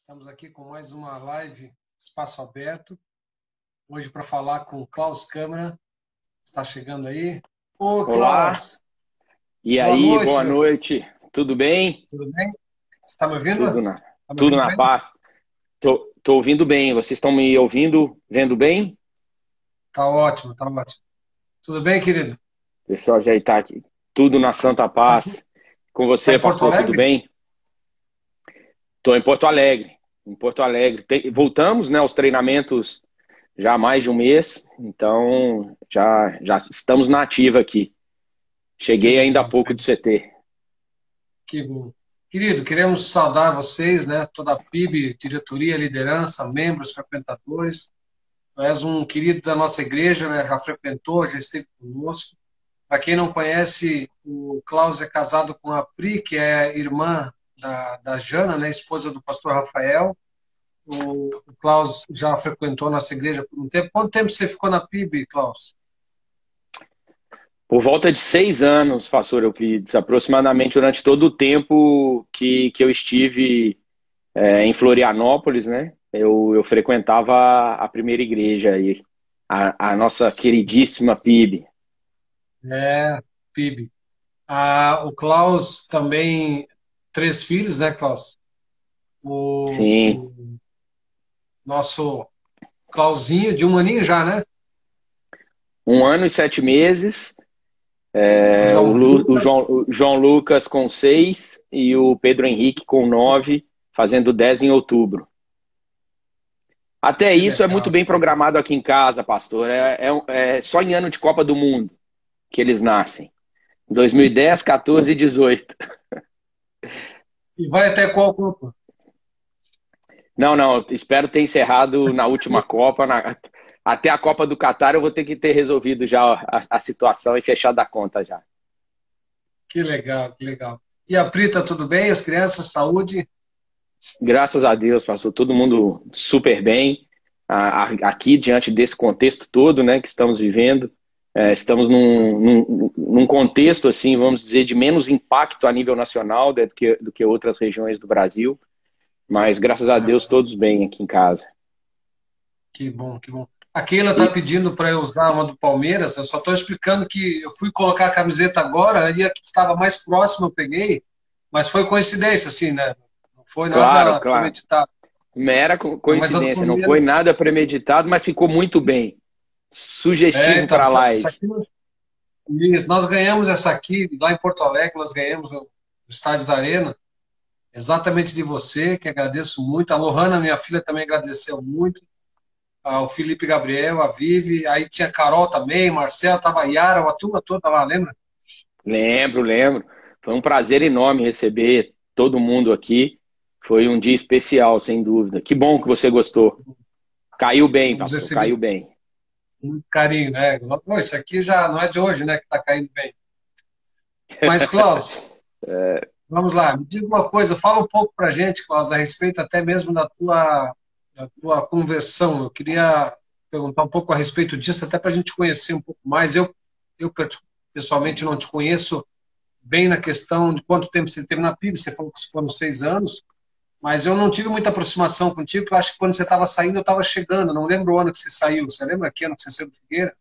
Estamos aqui com mais uma live Espaço Aberto. Hoje para falar com o Klaus Câmara. Está chegando aí. Ô, Olá, Klaus! e Boa aí, noite, boa meu. noite. Tudo bem? Tudo bem? Está me ouvindo? Tudo na, Está me tudo ouvindo na bem? paz. Tô ouvindo bem. Vocês estão me ouvindo, vendo bem? Tá ótimo, tá ótimo. Tudo bem, querido? Deixa eu ajeitar aqui. Tudo na santa paz. Com Está você, em Porto pastor, tudo Alegre? bem? Estou em Porto Alegre. Em Porto Alegre. Voltamos, né, aos treinamentos já há mais de um mês, então já estamos na ativa aqui. Que Cheguei ainda há legal, pouco do CT. que bom. Querido, queremos saudar vocês, né? Toda a PIB, diretoria, liderança, membros, frequentadores. Tu és um querido da nossa igreja, né? Já frequentou, já esteve conosco. Para quem não conhece, o Klaus é casado com a Pri, que é irmã da Jana, né, esposa do pastor Rafael. O Klaus já frequentou nossa igreja por um tempo. Quanto tempo você ficou na PIB, Klaus? Por volta de 6 anos, pastor Euclides, aproximadamente durante todo o tempo que eu estive em Florianópolis, né? Eu frequentava a primeira igreja aí, a nossa queridíssima PIB. É, PIB. O Klaus também, três filhos, né, Klaus? Sim, O nosso Klausinho, de um aninho já, né? 1 ano e 7 meses. O João O Lucas. João Lucas com 6 e o Pedro Henrique com 9, fazendo 10 em outubro. Até Que isso é muito legal. bem programado aqui em casa, pastor. É só em ano de Copa do Mundo que eles nascem. 2010, 14 e 18. E vai até qual Copa? Não, não, espero ter encerrado na última Copa. Até a Copa do Catar eu vou ter que ter resolvido já a situação e fechado a conta já. Que legal, que legal. E a Pri, tá tudo bem? As crianças, saúde? Graças a Deus, passou todo mundo super bem. Aqui, diante desse contexto todo, né, que estamos vivendo, estamos num contexto, assim, vamos dizer, de menos impacto a nível nacional, né, do que outras regiões do Brasil. Mas, graças a Deus, Ah, todos bem aqui em casa. que bom, que bom. A Keila está E, pedindo para eu usar uma do Palmeiras. Eu só estou explicando que eu fui colocar a camiseta agora e a que estava mais próxima eu peguei, mas foi coincidência, assim, né? Não foi claro, nada claro. premeditado. Mera Mas a do coincidência, não foi Palmeiras, nada premeditado, mas ficou muito bem. Sugestivo então, para a essa live. aqui nós ganhamos essa aqui lá em Porto Alegre, nós ganhamos no estádio da Arena, exatamente de você, que agradeço muito. A Lohana, minha filha, também agradeceu muito. O Felipe Gabriel, a Vivi, aí tinha Carol também, Marcelo, tava a Yara, a turma toda lá, lembra? Lembro, lembro. Foi um prazer enorme receber todo mundo aqui. Foi um dia especial, sem dúvida. Que bom que você gostou. Caiu bem, Vamos pastor, receber caiu bem. com muito carinho, né? Pô, isso aqui já não é de hoje, né, que tá caindo bem. Mas, Klaus, vamos lá, me diga uma coisa, fala um pouco pra gente, Klaus, a respeito até mesmo da tua conversão. Eu queria perguntar um pouco a respeito disso, até para a gente conhecer um pouco mais. Eu pessoalmente não te conheço bem na questão de quanto tempo você teve na PIB, você falou que foram 6 anos, mas eu não tive muita aproximação contigo, porque eu acho que quando você estava saindo, eu estava chegando, não lembro o ano que você saiu. Você lembra que ano que você saiu do Figueira?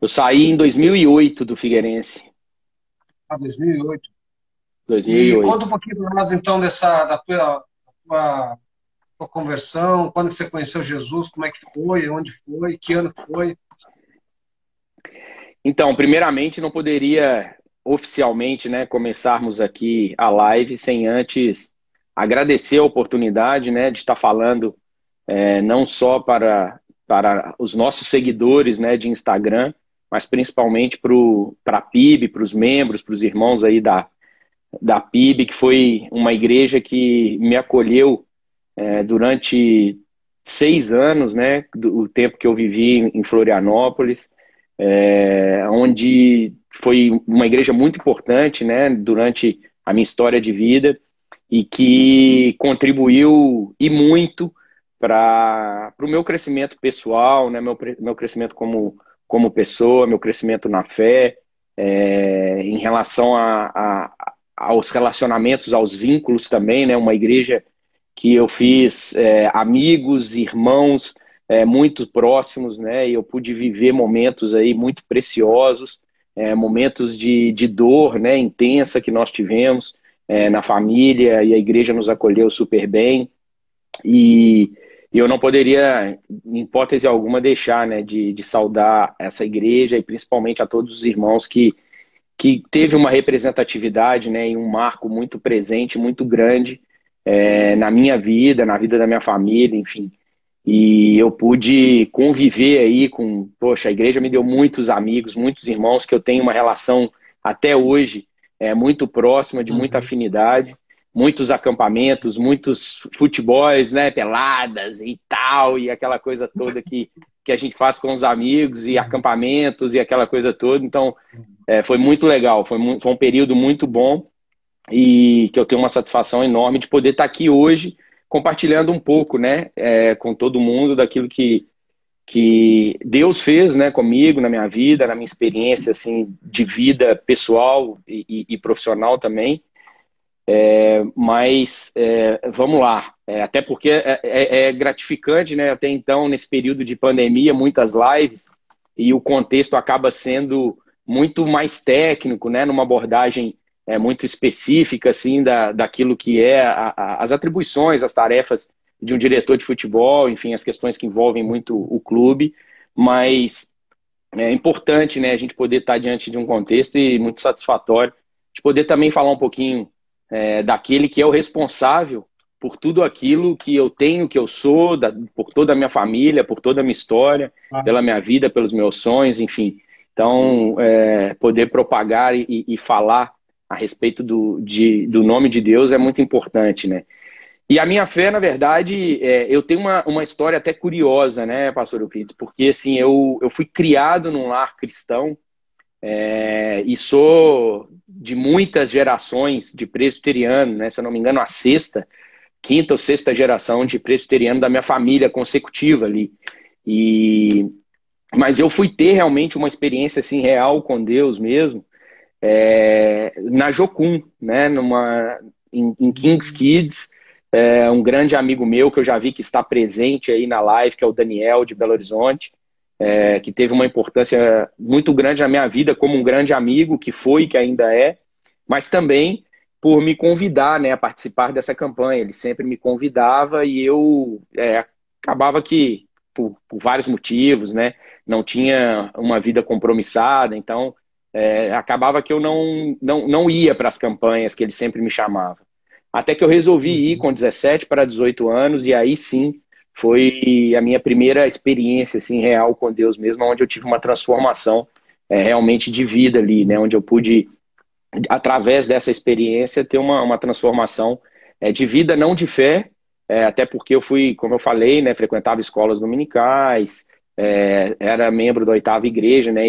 Eu saí em 2008 do Figueirense. 2008. E conta 2008. um pouquinho para nós, então, da tua conversão, quando que você conheceu Jesus, como é que foi, onde foi, que ano que foi. Então, primeiramente, não poderia oficialmente, né, começarmos aqui a live sem antes agradecer a oportunidade, né, de estar falando não só para os nossos seguidores, né, de Instagram, mas principalmente para a PIB, para os membros, para os irmãos aí da PIB, que foi uma igreja que me acolheu durante 6 anos, né, o tempo que eu vivi em Florianópolis, onde foi uma igreja muito importante, né, durante a minha história de vida e que contribuiu e muito para o meu crescimento pessoal, né, meu crescimento como pessoa, meu crescimento na fé, em relação aos relacionamentos, aos vínculos também, né? Uma igreja que eu fiz amigos, irmãos muito próximos, né? E eu pude viver momentos aí muito preciosos, momentos de dor, né? Intensa que nós tivemos na família, e a igreja nos acolheu super bem. E eu não poderia, em hipótese alguma, deixar, né, de saudar essa igreja e principalmente a todos os irmãos que teve uma representatividade, né, e um marco muito presente, muito grande na minha vida, na vida da minha família, enfim. E eu pude conviver aí com... Poxa, a igreja me deu muitos amigos, muitos irmãos que eu tenho uma relação até hoje muito próxima, de muita afinidade. Muitos acampamentos, muitos futebols, né, peladas e tal, e aquela coisa toda que a gente faz com os amigos, e acampamentos, e aquela coisa toda. Então, foi muito legal, foi um período muito bom, e que eu tenho uma satisfação enorme de poder estar aqui hoje, compartilhando um pouco, né, com todo mundo daquilo que Deus fez, né, comigo, na minha vida, na minha experiência, assim, de vida pessoal e profissional também. Mas vamos lá, até porque é gratificante, né? Até então, nesse período de pandemia, muitas lives, e o contexto acaba sendo muito mais técnico, né? Numa abordagem muito específica, assim, daquilo que as atribuições, as tarefas de um diretor de futebol, enfim, as questões que envolvem muito o clube, mas é importante, né, a gente poder estar diante de um contexto e muito satisfatório de poder também falar um pouquinho daquele que é o responsável por tudo aquilo que eu tenho, que eu sou, por toda a minha família, por toda a minha história, pela minha vida, pelos meus sonhos, enfim. Então, poder propagar e falar a respeito do nome de Deus é muito importante, né? E a minha fé, na verdade, eu tenho uma história até curiosa, né, pastor Euclides? Porque, assim, eu fui criado num lar cristão, e sou de muitas gerações de presbiteriano, né? Se eu não me engano, a quinta ou sexta geração de presbiteriano da minha família consecutiva ali. Mas eu fui ter realmente uma experiência assim, real com Deus mesmo, na Jocum, né? Em Kings Kids, um grande amigo meu que eu já vi que está presente aí na live, que é o Daniel de Belo Horizonte, que teve uma importância muito grande na minha vida como um grande amigo, que foi e que ainda é, mas também por me convidar, né, a participar dessa campanha. Ele sempre me convidava e eu acabava que, por vários motivos, né, não tinha uma vida compromissada, então acabava que eu não ia para as campanhas que ele sempre me chamava. Até que eu resolvi ir com 17 para 18 anos, e aí sim foi a minha primeira experiência assim, real com Deus mesmo, onde eu tive uma transformação realmente de vida ali, né? Onde eu pude, através dessa experiência, ter uma transformação de vida, não de fé, até porque eu fui, como eu falei, né, frequentava escolas dominicais, era membro da 8ª igreja, né,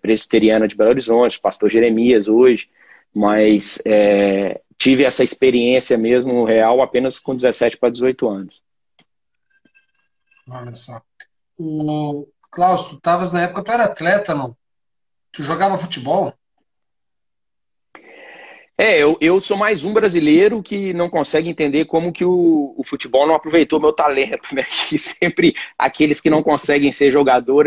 presbiteriana de Belo Horizonte, pastor Jeremias hoje, mas tive essa experiência mesmo real apenas com 17 para 18 anos. Olha só. Klaus, tu estavas na época, tu era atleta, não? Tu jogava futebol? Eu sou mais um brasileiro que não consegue entender como que o futebol não aproveitou meu talento, né? Que sempre aqueles que não conseguem ser jogador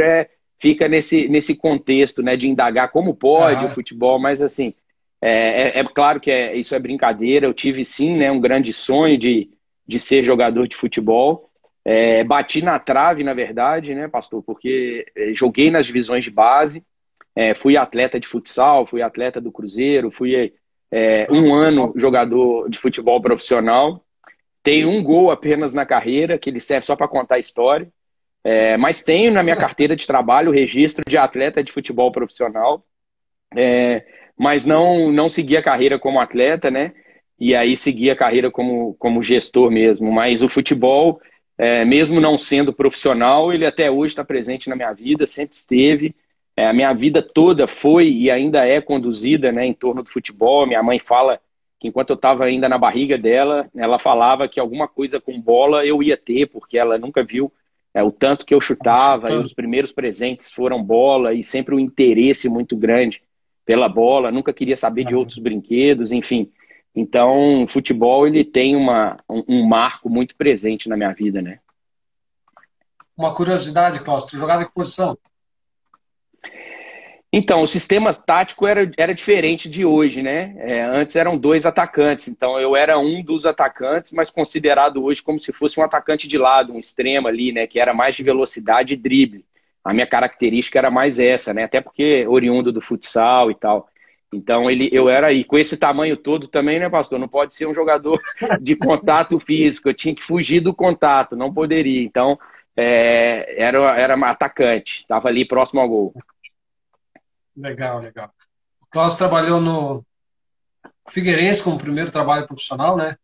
fica nesse contexto, né? De indagar como pode o futebol, mas assim, claro que isso é brincadeira. Eu tive sim, né, um grande sonho de ser jogador de futebol. Bati na trave, na verdade, né, pastor? Porque joguei nas divisões de base, fui atleta de futsal, fui atleta do Cruzeiro, fui um ano jogador de futebol profissional. Tenho um gol apenas na carreira, que ele serve só para contar a história. Mas tenho na minha carteira de trabalho o registro de atleta de futebol profissional. Mas não segui a carreira como atleta, né? E aí segui a carreira como gestor mesmo. Mas o futebol, mesmo não sendo profissional, ele até hoje está presente na minha vida, sempre esteve. A minha vida toda foi e ainda é conduzida, né, em torno do futebol. Minha mãe fala que enquanto eu estava ainda na barriga dela, ela falava que alguma coisa com bola eu ia ter, porque ela nunca viu o tanto que eu chutava, e os primeiros presentes foram bola, e sempre um interesse muito grande pela bola, nunca queria saber de outros brinquedos, enfim. Então, o futebol, ele tem um marco muito presente na minha vida, né? Uma curiosidade, Cláudio, tu jogava em que posição? Então, o sistema tático era diferente de hoje, né? Antes eram 2 atacantes, então eu era um dos atacantes, mas considerado hoje como se fosse um atacante de lado, um extremo ali, né? Que era mais de velocidade e drible. A minha característica era mais essa, né? Até porque oriundo do futsal e tal. Então eu era aí, com esse tamanho todo também, né, pastor? Não pode ser um jogador de contato físico, eu tinha que fugir do contato, não poderia. Então, era um atacante, estava ali próximo ao gol. Legal, legal. O Cláudio trabalhou no Figueirense como primeiro trabalho profissional, né?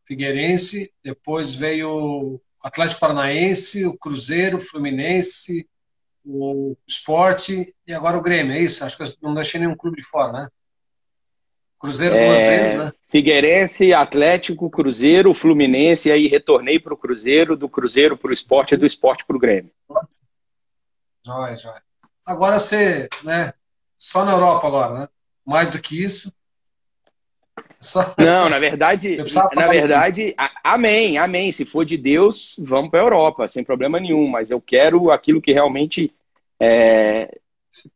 Figueirense, depois veio o Atlético Paranaense, o Cruzeiro, o Fluminense, o Sport e agora o Grêmio, é isso? Acho que eu não deixei nenhum clube de fora, né? Cruzeiro 2 vezes, né? Figueirense, Atlético, Cruzeiro, Fluminense, e aí retornei para o Cruzeiro, do Cruzeiro para o Sport e do Sport para o Grêmio. Jóia, jóia. Agora você, né? Só na Europa agora, né? Mais do que isso. Só... Não, na verdade, amém, amém. Se for de Deus, vamos para a Europa, sem problema nenhum. Mas eu quero aquilo que realmente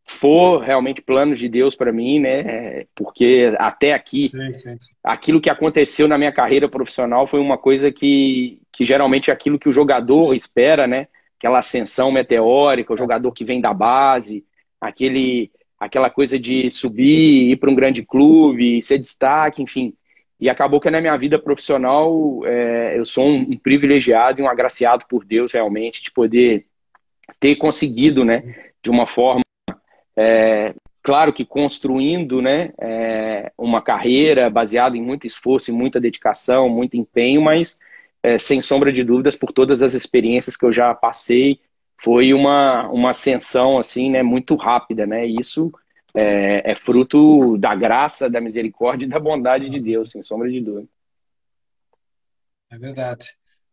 for realmente planos de Deus para mim, né? Porque até aqui, sim. Aquilo que aconteceu na minha carreira profissional foi uma coisa que geralmente é aquilo que o jogador espera, né? Aquela ascensão meteórica, o jogador que vem da base, aquela coisa de subir, ir para um grande clube, ser destaque, enfim. E acabou que na minha vida profissional eu sou um privilegiado e um agraciado por Deus realmente de poder ter conseguido, né? De uma forma claro que construindo, né, uma carreira baseada em muito esforço, em muita dedicação, muito empenho, mas sem sombra de dúvidas, por todas as experiências que eu já passei, foi uma ascensão assim, né, muito rápida, né? E isso é fruto da graça, da misericórdia e da bondade de Deus, sem sombra de dúvida. É verdade.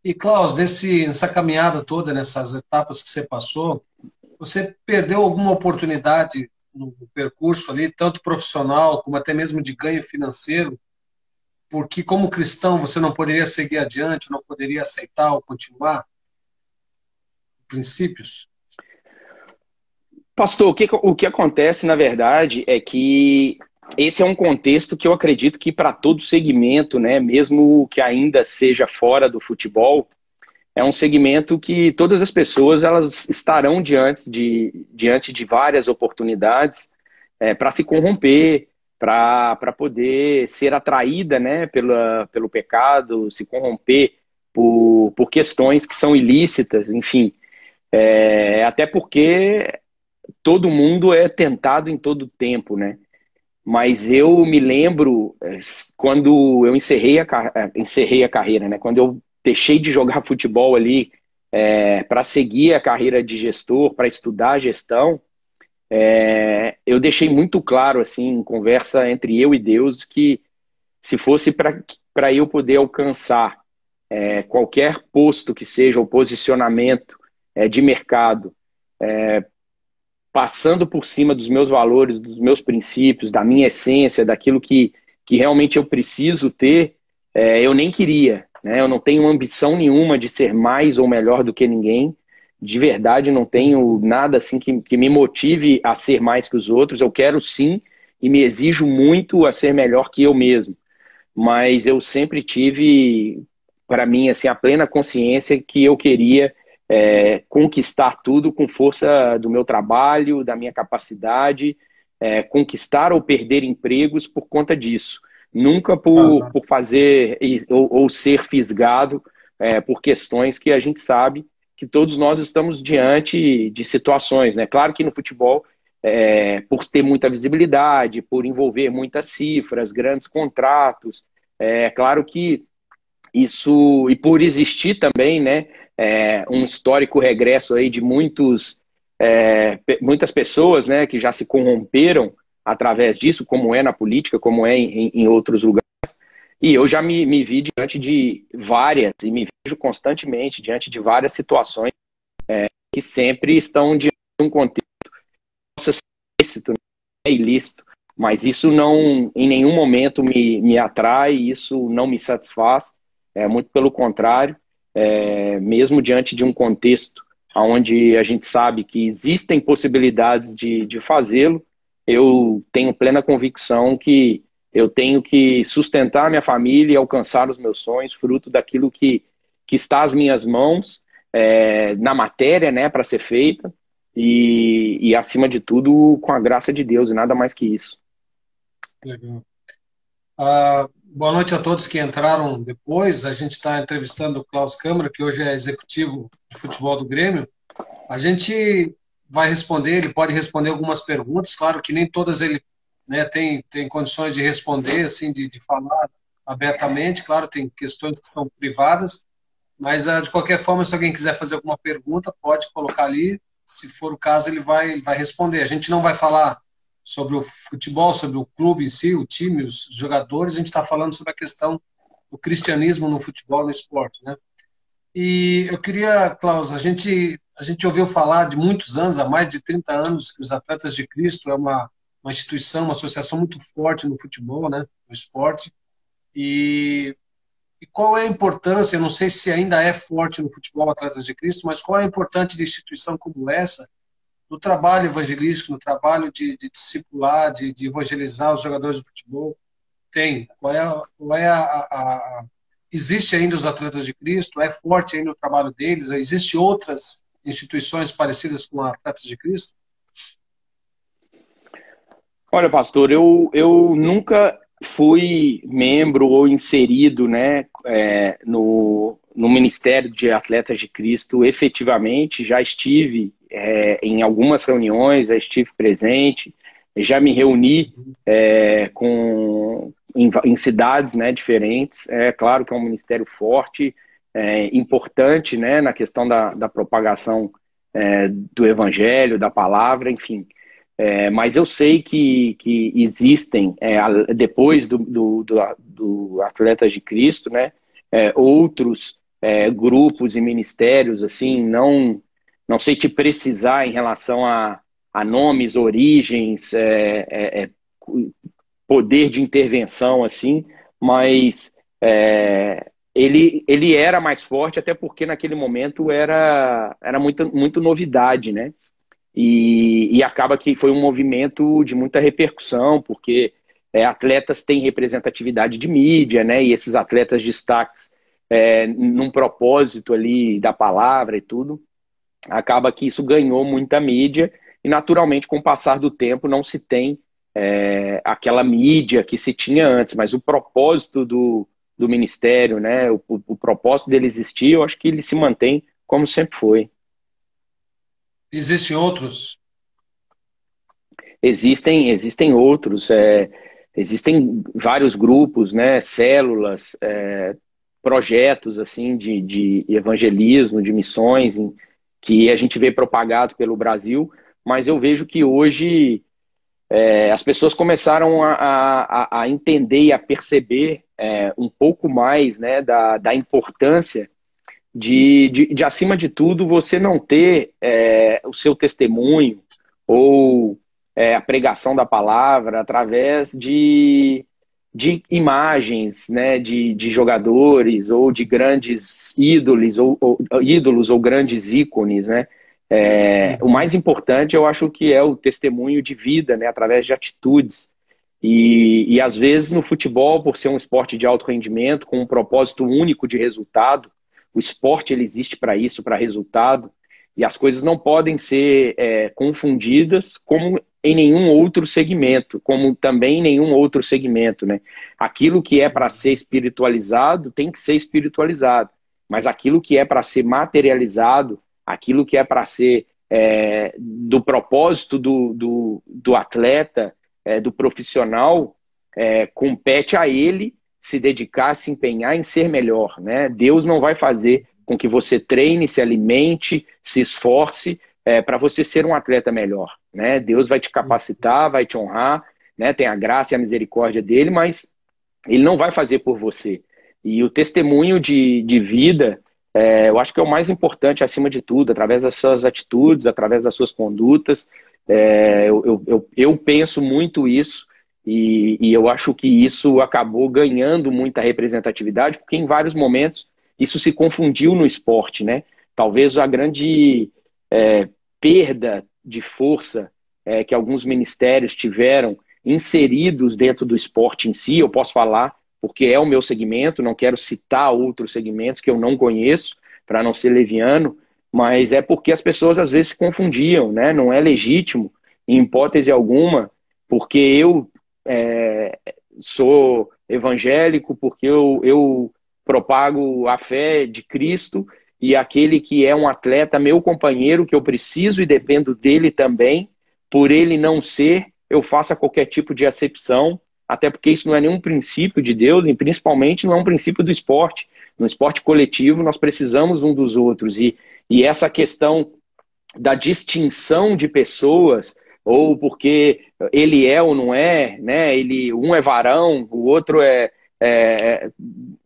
E, Klaus, nessa caminhada toda, nessas etapas que você passou, você perdeu alguma oportunidade no percurso ali, tanto profissional como até mesmo de ganho financeiro, porque como cristão você não poderia seguir adiante, não poderia aceitar ou continuar? Princípios? Pastor, o que acontece, na verdade, é que esse é um contexto que eu acredito que para todo segmento, né, mesmo que ainda seja fora do futebol, é um segmento que todas as pessoas elas estarão diante de várias oportunidades para se corromper, para poder ser atraída, né, pelo pecado, se corromper por questões que são ilícitas, enfim. Até porque todo mundo é tentado em todo tempo, né? Mas eu me lembro quando eu encerrei a carreira, né? Quando eu deixei de jogar futebol ali para seguir a carreira de gestor, para estudar gestão, eu deixei muito claro, assim, em conversa entre eu e Deus, que se fosse para eu poder alcançar qualquer posto que seja, o posicionamento de mercado, passando por cima dos meus valores, dos meus princípios, da minha essência, daquilo que realmente eu preciso ter, eu nem queria, né? Eu não tenho ambição nenhuma de ser mais ou melhor do que ninguém, de verdade não tenho nada assim que me motive a ser mais que os outros, eu quero sim e me exijo muito a ser melhor que eu mesmo, mas eu sempre tive, para mim, assim, a plena consciência que eu queria conquistar tudo com força do meu trabalho, da minha capacidade, conquistar ou perder empregos por conta disso. Nunca por fazer ou ser fisgado por questões que a gente sabe que todos nós estamos diante de situações, né? Claro que no futebol, por ter muita visibilidade, por envolver muitas cifras, grandes contratos, claro que isso, e por existir também, né, um histórico regresso aí de muitas pessoas, né, que já se corromperam através disso, como é na política, como é em outros lugares. E eu já me vi diante de várias, e me vejo constantemente diante de várias situações que sempre estão diante de um contexto ilícito, Mas isso não, em nenhum momento me atrai, isso não me satisfaz, muito pelo contrário, mesmo diante de um contexto onde a gente sabe que existem possibilidades de fazê-lo, eu tenho plena convicção que eu tenho que sustentar minha família e alcançar os meus sonhos, fruto daquilo que está às minhas mãos, na matéria, né, para ser feita, e acima de tudo, com a graça de Deus, e nada mais que isso. Legal. Boa noite a todos que entraram depois. A gente está entrevistando o Klaus Câmara, que hoje é executivo de futebol do Grêmio. A gente vai responder, ele pode responder algumas perguntas, claro que nem todas ele, né, tem condições de responder, assim, de falar abertamente, claro, tem questões que são privadas, mas de qualquer forma, se alguém quiser fazer alguma pergunta, pode colocar ali, se for o caso, ele vai responder. A gente não vai falar sobre o futebol, sobre o clube em si, o time, os jogadores, a gente está falando sobre a questão do cristianismo no futebol, no esporte, né? E eu queria, Klaus, a gente ouviu falar de muitos anos, há mais de 30 anos, que os Atletas de Cristo é uma instituição, uma associação muito forte no futebol, né, no esporte. E qual é a importância, eu não sei se ainda é forte no futebol Atletas de Cristo, mas qual é a importância de instituição como essa, no trabalho evangelístico, no trabalho de discipular, de evangelizar os jogadores de futebol? Tem. Existe ainda os Atletas de Cristo? É forte ainda o trabalho deles? Existem outras instituições parecidas com a Atletas de Cristo? Olha, pastor, eu nunca fui membro ou inserido, né, no Ministério de Atletas de Cristo efetivamente. Já estive em algumas reuniões, já estive presente, já me reuni em cidades, né, diferentes. É claro que é um ministério forte, importante, né, na questão da propagação do evangelho, da palavra, enfim. Mas eu sei que existem, depois do Atletas de Cristo, né, outros grupos e ministérios, assim, não sei te precisar em relação a nomes, origens, poder de intervenção, assim, mas ele era mais forte, até porque naquele momento era muito novidade, né? E acaba que foi um movimento de muita repercussão, porque atletas têm representatividade de mídia, né? E esses atletas destaques num propósito ali da palavra e tudo, acaba que isso ganhou muita mídia, e naturalmente, com o passar do tempo, não se tem aquela mídia que se tinha antes, mas o propósito do ministério, né? O propósito dele existir, eu acho que ele se mantém como sempre foi. Existem outros? Existem outros, existem vários grupos, né, células, projetos assim de evangelismo, de missões, que a gente vê propagado pelo Brasil, mas eu vejo que hoje as pessoas começaram a entender e a perceber um pouco mais, né, da importância de acima de tudo, você não ter o seu testemunho ou a pregação da palavra através de imagens, né, de jogadores ou de grandes ídolos ou grandes ícones, né? O mais importante, eu acho que é o testemunho de vida, né, através de atitudes. E às vezes no futebol, por ser um esporte de alto rendimento, com um propósito único de resultado, o esporte ele existe para isso, para resultado, e as coisas não podem ser confundidas como em nenhum outro segmento, como também em nenhum outro segmento, né? Aquilo que é para ser espiritualizado tem que ser espiritualizado, mas aquilo que é para ser materializado, aquilo que é para ser do propósito do atleta, do profissional, compete a ele se dedicar, se empenhar em ser melhor, né? Deus não vai fazer com que você treine, se alimente, se esforce para você ser um atleta melhor, né? Deus vai te capacitar, vai te honrar, né? Tem a graça e a misericórdia dele, mas ele não vai fazer por você. E o testemunho de vida, eu acho que é o mais importante acima de tudo, através das suas atitudes, através das suas condutas. Eu penso muito isso, E eu acho que isso acabou ganhando muita representatividade, porque em vários momentos isso se confundiu no esporte, né? Talvez a grande perda de força que alguns ministérios tiveram inseridos dentro do esporte em si, eu posso falar, porque é o meu segmento, não quero citar outros segmentos que eu não conheço, para não ser leviano, mas é porque as pessoas às vezes se confundiam, né? Não é legítimo, em hipótese alguma, porque eu é, sou evangélico, porque eu propago a fé de Cristo, e aquele que é um atleta, meu companheiro, que eu preciso e dependo dele também, por ele não ser, eu faço qualquer tipo de acepção, até porque isso não é nenhum princípio de Deus, e principalmente não é um princípio do esporte. No esporte coletivo, nós precisamos um dos outros, e essa questão da distinção de pessoas, ou porque ele é ou não é, né? Um é varão, o outro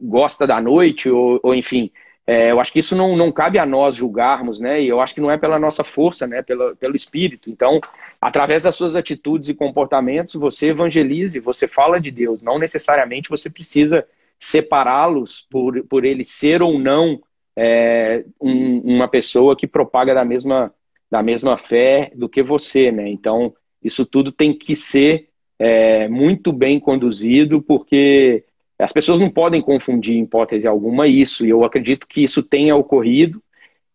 gosta da noite, ou enfim. Eu acho que isso não cabe a nós julgarmos, né? E eu acho que não é pela nossa força, né? Pelo espírito. Então, através das suas atitudes e comportamentos, você evangelize, você fala de Deus. Não necessariamente você precisa separá-los por ele ser ou não uma pessoa que propaga da mesma fé do que você, né? Então, isso tudo tem que ser muito bem conduzido, porque as pessoas não podem confundir, em hipótese alguma, isso. E eu acredito que isso tenha ocorrido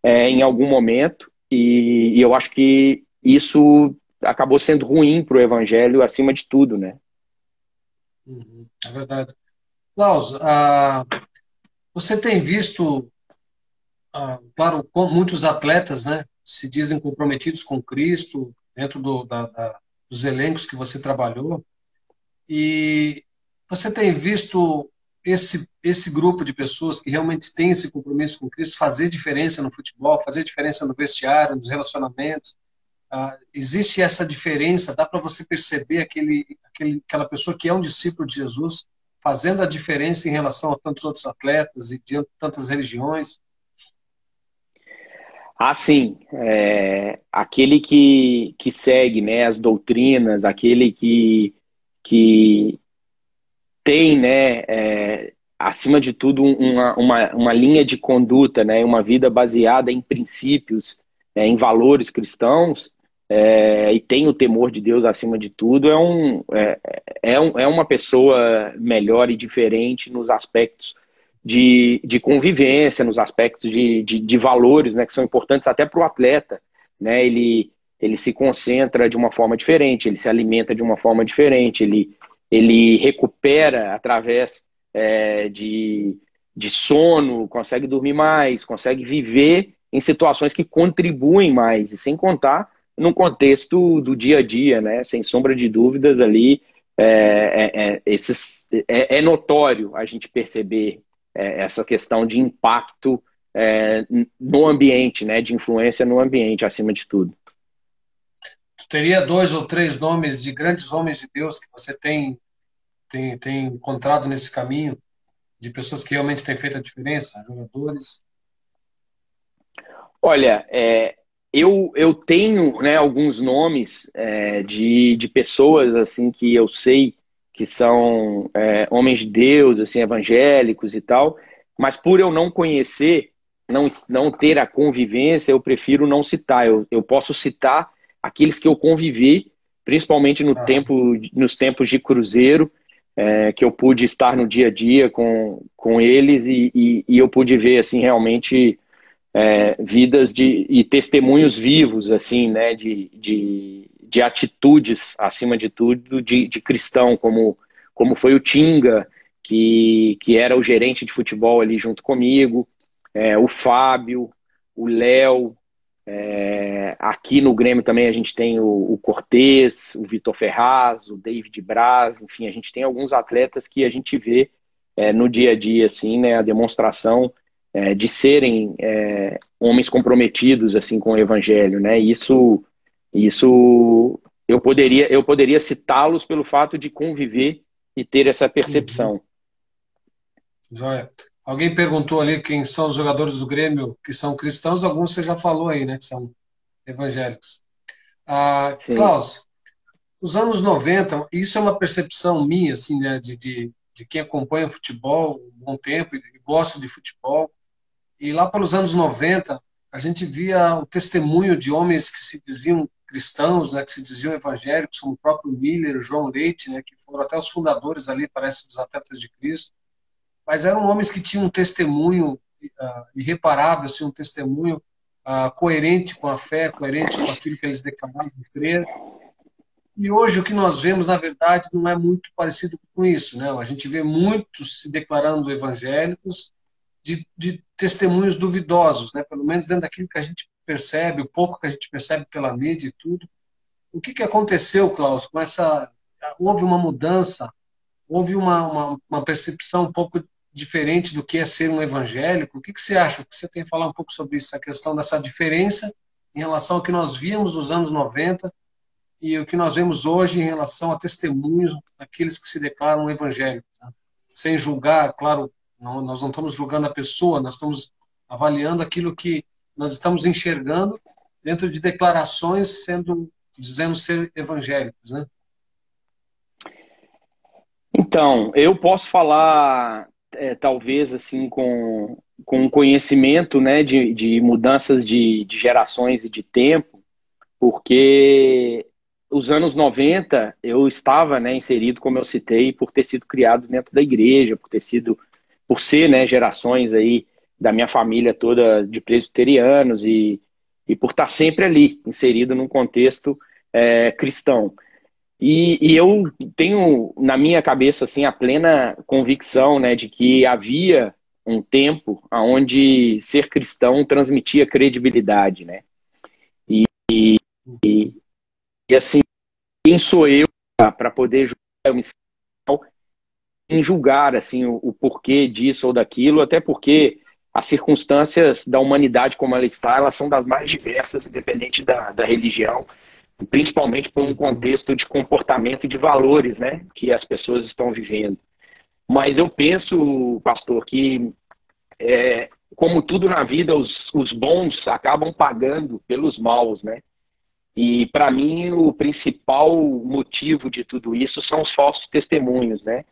em algum momento, e eu acho que isso acabou sendo ruim para o evangelho acima de tudo, né? É verdade. Klaus, você tem visto, claro, muitos atletas, né, se dizem comprometidos com Cristo, dentro dos elencos que você trabalhou, e você tem visto esse grupo de pessoas que realmente tem esse compromisso com Cristo fazer diferença no futebol, fazer diferença no vestiário, nos relacionamentos? Existe essa diferença? Dá para você perceber aquela pessoa que é um discípulo de Jesus fazendo a diferença em relação a tantos outros atletas e de tantas religiões? Sim, aquele que segue, né, as doutrinas, aquele que tem, né, acima de tudo, uma linha de conduta, né, uma vida baseada em princípios, em valores cristãos, e tem o temor de Deus acima de tudo, é uma pessoa melhor e diferente nos aspectos de convivência, nos aspectos de valores, né, que são importantes até para o atleta, né? Ele se concentra de uma forma diferente, ele se alimenta de uma forma diferente, ele recupera através de sono, consegue dormir mais, consegue viver em situações que contribuem mais, e sem contar no contexto do dia a dia, né? Sem sombra de dúvidas ali, é notório a gente perceber essa questão de impacto no ambiente, né? De influência no ambiente, acima de tudo. Tu teria 2 ou 3 nomes de grandes homens de Deus que você tem encontrado nesse caminho, de pessoas que realmente têm feito a diferença, jogadores? Olha, eu tenho, né, alguns nomes de pessoas assim que eu sei que são homens de Deus, assim, evangélicos e tal, mas por eu não conhecer, não ter a convivência, eu prefiro não citar. Eu posso citar aqueles que eu convivi, principalmente nos tempos de Cruzeiro, que eu pude estar no dia a dia com eles, e eu pude ver assim realmente vidas e testemunhos vivos, assim, né, de atitudes, acima de tudo, de cristão, como foi o Tinga, que era o gerente de futebol ali junto comigo, o Fábio, o Léo, aqui no Grêmio também a gente tem o Cortez, o Vitor Ferraz, o David Braz, enfim, a gente tem alguns atletas que a gente vê no dia a dia, assim, né, a demonstração de serem homens comprometidos assim com o evangelho, né? Isso eu poderia citá-los pelo fato de conviver e ter essa percepção. Joia. Alguém perguntou ali quem são os jogadores do Grêmio que são cristãos, alguns você já falou aí, né, que são evangélicos. Klaus, os anos 90, isso é uma percepção minha, assim, né, de quem acompanha futebol há um bom tempo e gosta de futebol. E lá pelos anos 90, a gente via o testemunho de homens que se diziam cristãos, né, que se diziam evangélicos, como o próprio Miller, o João Leite, né, que foram até os fundadores ali, parece, dos Atletas de Cristo. Mas eram homens que tinham um testemunho irreparável, assim, um testemunho coerente com a fé, coerente com aquilo que eles declaravam de crer. E hoje o que nós vemos, na verdade, não é muito parecido com isso, né? A gente vê muitos se declarando evangélicos de testemunhos duvidosos, né? Pelo menos dentro daquilo que a gente percebe, o pouco que a gente percebe pela mídia e tudo. O que aconteceu, Klaus, com essa... Houve uma mudança, houve uma percepção um pouco diferente do que é ser um evangélico. O que você acha? O que você tem a falar um pouco sobre isso, a questão dessa diferença em relação ao que nós víamos nos anos 90 e o que nós vemos hoje em relação a testemunhos daqueles que se declaram evangélicos, né? Sem julgar, claro, nós não estamos julgando a pessoa, nós estamos avaliando aquilo que nós estamos enxergando dentro de declarações dizendo ser evangélicos, né? Então, eu posso falar, talvez, assim, com conhecimento, né, de mudanças de gerações e de tempo, porque os anos 90 eu estava, né, inserido, como eu citei, por ter sido criado dentro da igreja, por ser, né, gerações aí da minha família toda de presbiterianos e por estar sempre ali, inserido num contexto cristão. E eu tenho na minha cabeça assim a plena convicção, né, de que havia um tempo onde ser cristão transmitia credibilidade, né? E assim, quem sou eu para poder julgar assim o porquê disso ou daquilo, até porque as circunstâncias da humanidade como ela está, elas são das mais diversas, independente da religião, principalmente por um contexto de comportamento e de valores, né, que as pessoas estão vivendo. Mas eu penso, pastor, que como tudo na vida, os bons acabam pagando pelos maus, né? E para mim o principal motivo de tudo isso são os falsos testemunhos, né?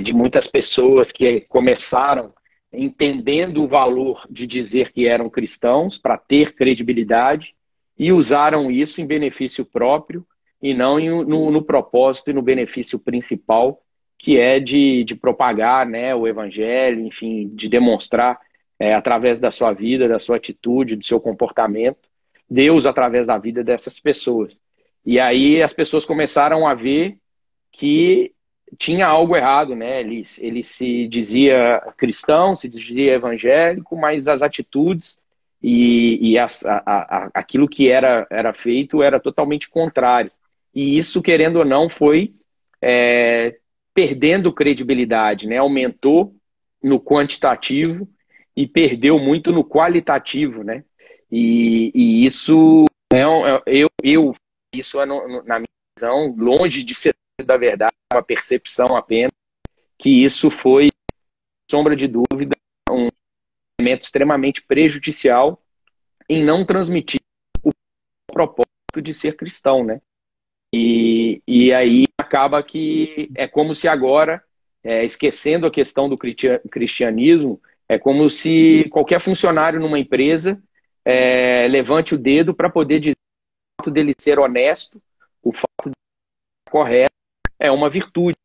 De muitas pessoas que começaram entendendo o valor de dizer que eram cristãos para ter credibilidade e usaram isso em benefício próprio e não no propósito e no benefício principal, que é de propagar, né, o evangelho, enfim, de demonstrar através da sua vida, da sua atitude, do seu comportamento, Deus através da vida dessas pessoas. E aí as pessoas começaram a ver que tinha algo errado, né? Ele se dizia cristão, se dizia evangélico, mas as atitudes e aquilo que era feito era totalmente contrário. E isso, querendo ou não, foi perdendo credibilidade, né? Aumentou no quantitativo e perdeu muito no qualitativo, né? E isso isso é na minha visão, longe de ser da verdade, uma percepção apenas, que isso foi, sombra de dúvida, um elemento extremamente prejudicial em não transmitir o propósito de ser cristão, né? E aí acaba que é como se agora, esquecendo a questão do cristianismo, é como se qualquer funcionário numa empresa levante o dedo para poder dizer o fato dele ser honesto, o fato de ser correto, é uma virtude,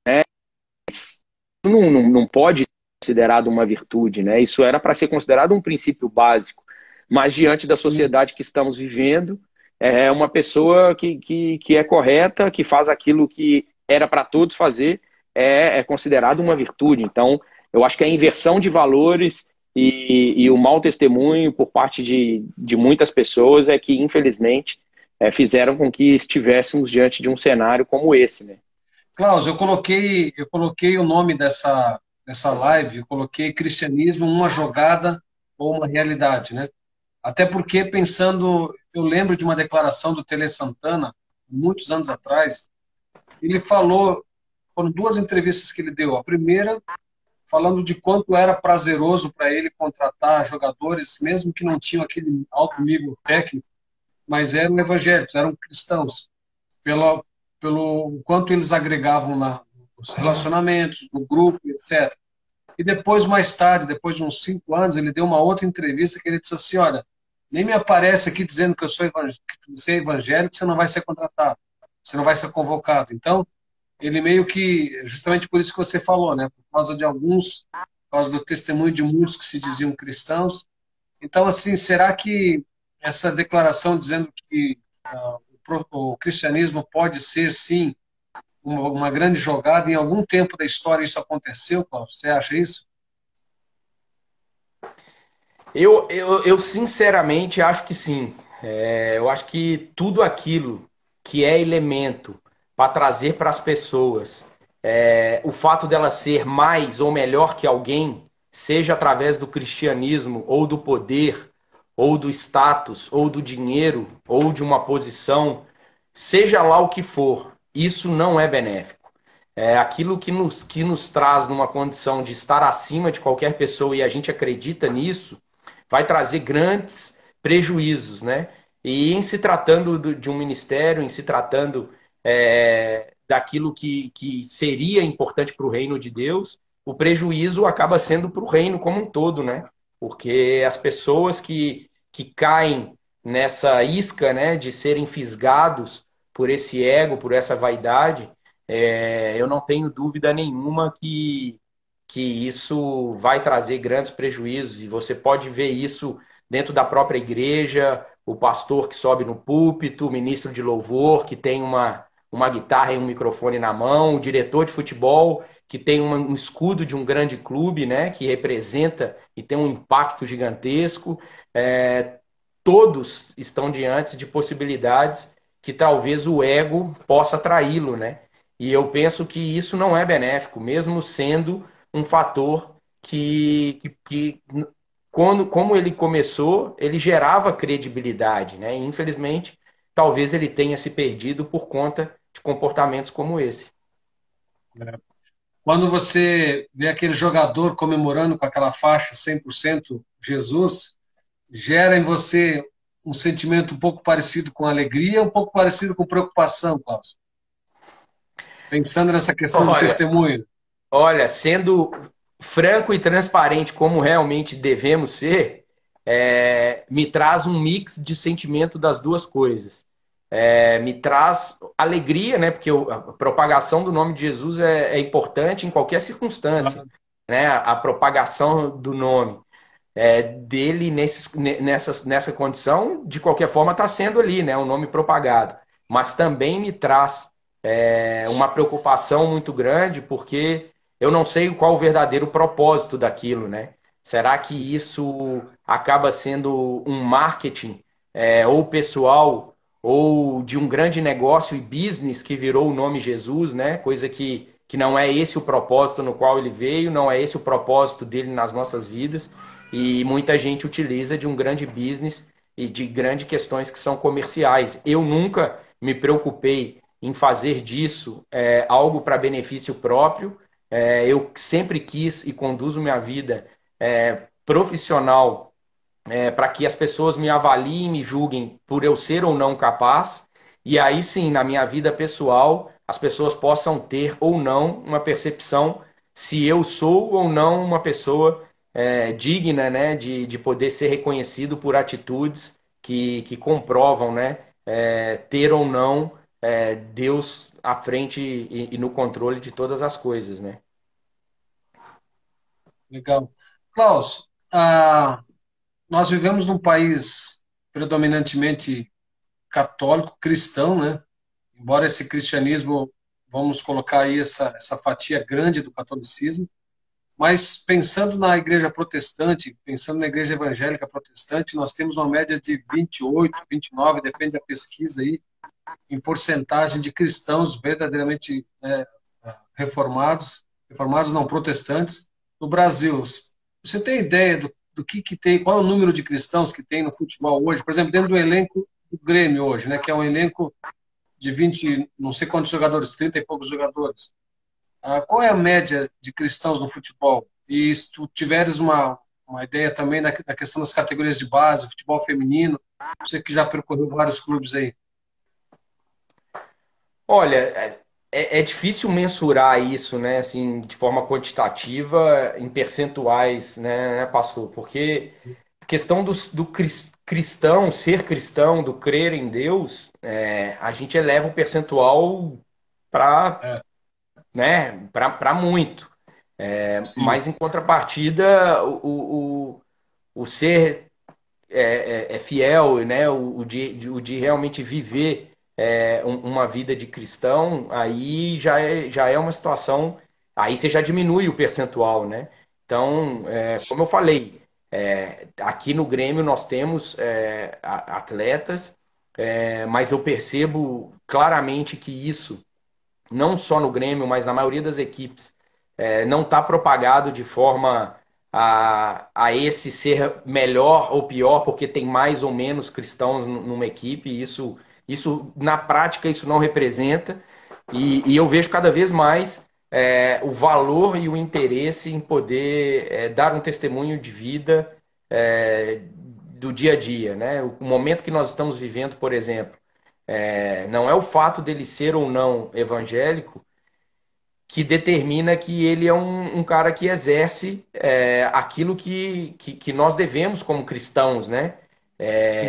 né? Isso não pode ser considerado uma virtude, né? Isso era para ser considerado um princípio básico, mas diante da sociedade que estamos vivendo, é uma pessoa que é correta, que faz aquilo que era para todos fazer, é considerado uma virtude. Então, eu acho que a inversão de valores e o mau testemunho por parte de muitas pessoas é que, infelizmente, fizeram com que estivéssemos diante de um cenário como esse, né? Klaus, eu coloquei o nome dessa live, eu coloquei cristianismo, uma jogada ou uma realidade, né? Até porque, pensando, eu lembro de uma declaração do Tele Santana, muitos anos atrás, ele falou, foram duas entrevistas que ele deu. A primeira, falando de quanto era prazeroso para ele contratar jogadores, mesmo que não tinham aquele alto nível técnico, mas eram evangélicos, eram cristãos. pelo, pelo quanto eles agregavam nos relacionamentos, no grupo, etc. E depois, mais tarde, depois de uns 5 anos, ele deu uma outra entrevista que ele disse assim, olha, nem me aparece aqui dizendo que eu sou evangélico, que você não vai ser contratado, você não vai ser convocado. Então, ele meio que, justamente por isso que você falou, né? Por causa de alguns, por causa do testemunho de muitos que se diziam cristãos. Então, assim, será que essa declaração dizendo que o cristianismo pode ser, sim, uma grande jogada, em algum tempo da história isso aconteceu, Paulo? Você acha isso? Eu sinceramente acho que sim. Eu acho que tudo aquilo que é elemento para trazer para as pessoas o fato dela ser mais ou melhor que alguém, seja através do cristianismo, ou do poder, ou do status, ou do dinheiro, ou de uma posição, seja lá o que for, isso não é benéfico. É aquilo que nos traz numa condição de estar acima de qualquer pessoa e a gente acredita nisso, vai trazer grandes prejuízos, né? E em se tratando de um ministério, em se tratando daquilo que seria importante para o reino de Deus, o prejuízo acaba sendo para o reino como um todo, né? Porque as pessoas que caem nessa isca, né, de serem fisgados por esse ego, por essa vaidade, eu não tenho dúvida nenhuma que isso vai trazer grandes prejuízos, e você pode ver isso dentro da própria igreja, o pastor que sobe no púlpito, o ministro de louvor que tem uma guitarra e um microfone na mão, o diretor de futebol que tem um escudo de um grande clube, né, que representa e tem um impacto gigantesco. Todos estão diante de possibilidades que talvez o ego possa traí-lo, né? E eu penso que isso não é benéfico, mesmo sendo um fator que quando, como ele começou, ele gerava credibilidade, né? E, infelizmente, talvez ele tenha se perdido por conta de comportamentos como esse. Quando você vê aquele jogador comemorando com aquela faixa 100% Jesus, gera em você um sentimento um pouco parecido com alegria, um pouco parecido com preocupação, Klaus? Pensando nessa questão do Olha, testemunho. olha, sendo franco e transparente como realmente devemos ser, me traz um mix de sentimento das duas coisas. Me traz alegria, né? Porque a propagação do nome de Jesus é importante em qualquer circunstância, né? A propagação do nome dele nessa condição, de qualquer forma, está sendo ali, né? Um nome propagado. Mas também me traz uma preocupação muito grande, porque eu não sei qual o verdadeiro propósito daquilo, né? Será que isso acaba sendo um marketing ou pessoal ou de um grande negócio e business que virou o nome Jesus, né? Coisa que não é esse o propósito no qual ele veio, não é esse o propósito dele nas nossas vidas. E muita gente utiliza de um grande business e de grandes questões que são comerciais. Eu nunca me preocupei em fazer disso algo para benefício próprio. Eu sempre quis e conduzo minha vida profissional para que as pessoas me avaliem e me julguem por eu ser ou não capaz. E aí sim, na minha vida pessoal, as pessoas possam ter ou não uma percepção se eu sou ou não uma pessoa digna, né, de poder ser reconhecido por atitudes que comprovam, né, ter ou não Deus à frente e no controle de todas as coisas, né? Legal. Klaus, nós vivemos num país predominantemente católico, cristão, né? Embora esse cristianismo, vamos colocar aí essa fatia grande do catolicismo, mas pensando na igreja protestante, pensando na igreja evangélica protestante, nós temos uma média de 28, 29, depende da pesquisa aí, em porcentagem de cristãos verdadeiramente reformados não, protestantes, no Brasil. Você tem ideia do que tem, qual é o número de cristãos que tem no futebol hoje? Por exemplo, dentro do elenco do Grêmio hoje, né, que é um elenco de 20, não sei quantos jogadores, 30 e poucos jogadores. Qual é a média de cristãos no futebol? E se tu tiveres uma ideia também da questão das categorias de base, futebol feminino, você que já percorreu vários clubes aí. Olha, é difícil mensurar isso, né, assim, de forma quantitativa, em percentuais, né, pastor? Porque a questão do cristão, ser cristão, do crer em Deus, a gente eleva o percentual para, É, né, para muito. sim, Mas em contrapartida, o ser fiel, né? O de realmente viver uma vida de cristão, aí já é uma situação. Aí você já diminui o percentual, né? Então, como eu falei, aqui no Grêmio nós temos atletas, mas eu percebo claramente que isso, não só no Grêmio, mas na maioria das equipes, não está propagado de forma a esse ser melhor ou pior, porque tem mais ou menos cristãos numa equipe. Isso na prática, isso não representa. E eu vejo cada vez mais o valor e o interesse em poder dar um testemunho de vida do dia a dia, né? O momento que nós estamos vivendo, por exemplo, não é o fato dele ser ou não evangélico que determina que ele é um cara que exerce aquilo que nós devemos como cristãos, né?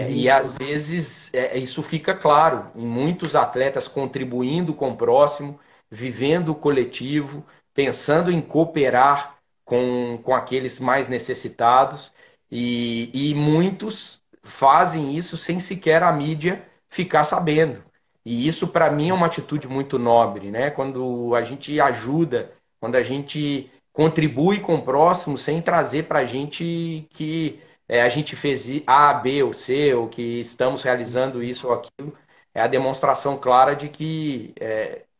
E uhum, às vezes isso fica claro em muitos atletas contribuindo com o próximo, vivendo o coletivo, pensando em cooperar com aqueles mais necessitados, e muitos fazem isso sem sequer a mídia ficar sabendo. E isso, para mim, é uma atitude muito nobre, né? Quando a gente ajuda, quando a gente contribui com o próximo sem trazer para a gente que a gente fez A, B ou C, ou que estamos realizando isso ou aquilo, é a demonstração clara de que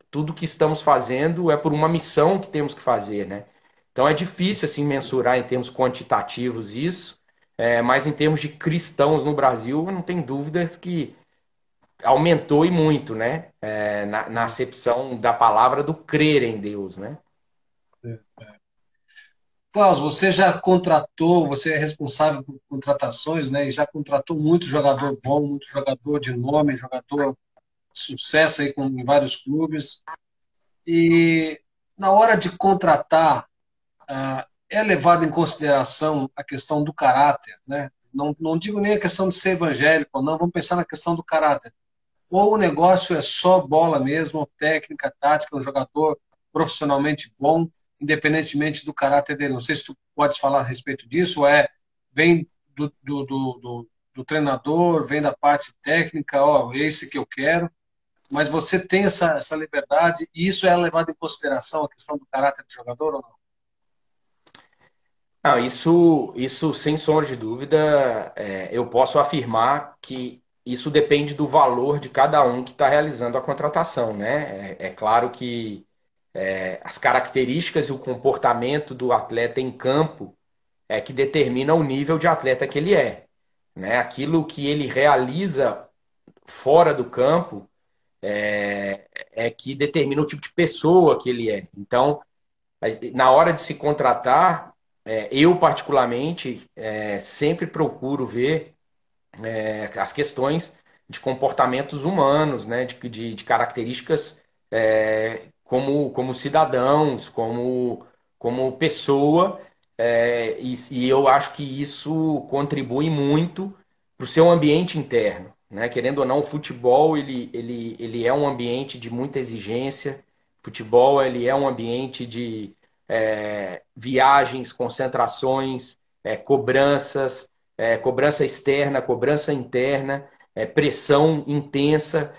tudo que estamos fazendo é por uma missão que temos que fazer, né? Então é difícil assim mensurar em termos quantitativos isso, mas em termos de cristãos no Brasil, não tem dúvidas que aumentou e muito, né? Na é, acepção da palavra do crer em Deus, né? é. Klaus, você já contratou, você é responsável por contratações, né? E já contratou muito jogador bom, muito jogador de nome, jogador de sucesso aí em vários clubes. E na hora de contratar, é levado em consideração a questão do caráter, né? Não digo nem a questão de ser evangélico, ou não, vamos pensar na questão do caráter. Ou o negócio é só bola mesmo, técnica, tática, um jogador profissionalmente bom, independentemente do caráter dele. Não sei se tu pode falar a respeito disso, ou vem do treinador, vem da parte técnica, ó, esse que eu quero, mas você tem essa liberdade, e isso é levado em consideração a questão do caráter do jogador ou não? Não, isso sem sombra de dúvida, eu posso afirmar que isso depende do valor de cada um que está realizando a contratação, né? É claro que as características e o comportamento do atleta em campo é que determina o nível de atleta que ele é, né? Aquilo que ele realiza fora do campo é que determina o tipo de pessoa que ele é. Então, na hora de se contratar, eu particularmente sempre procuro ver as questões de comportamentos humanos, né, de características como cidadãos, como pessoa, e eu acho que isso contribui muito para o seu ambiente interno. Né? Querendo ou não, o futebol ele é um ambiente de muita exigência, futebol ele é um ambiente de viagens, concentrações, cobranças, cobrança externa, cobrança interna, pressão intensa.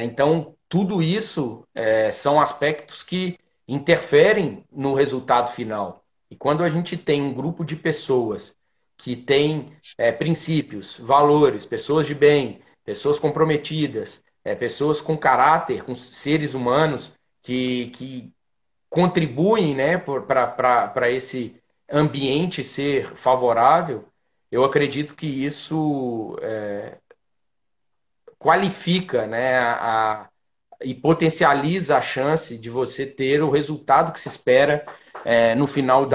Então, tudo isso são aspectos que interferem no resultado final. E quando a gente tem um grupo de pessoas que tem princípios, valores, pessoas de bem, pessoas comprometidas, pessoas com caráter, com seres humanos que contribuem, né, para esse ambiente ser favorável, eu acredito que isso qualifica, né, e potencializa a chance de você ter o resultado que se espera no final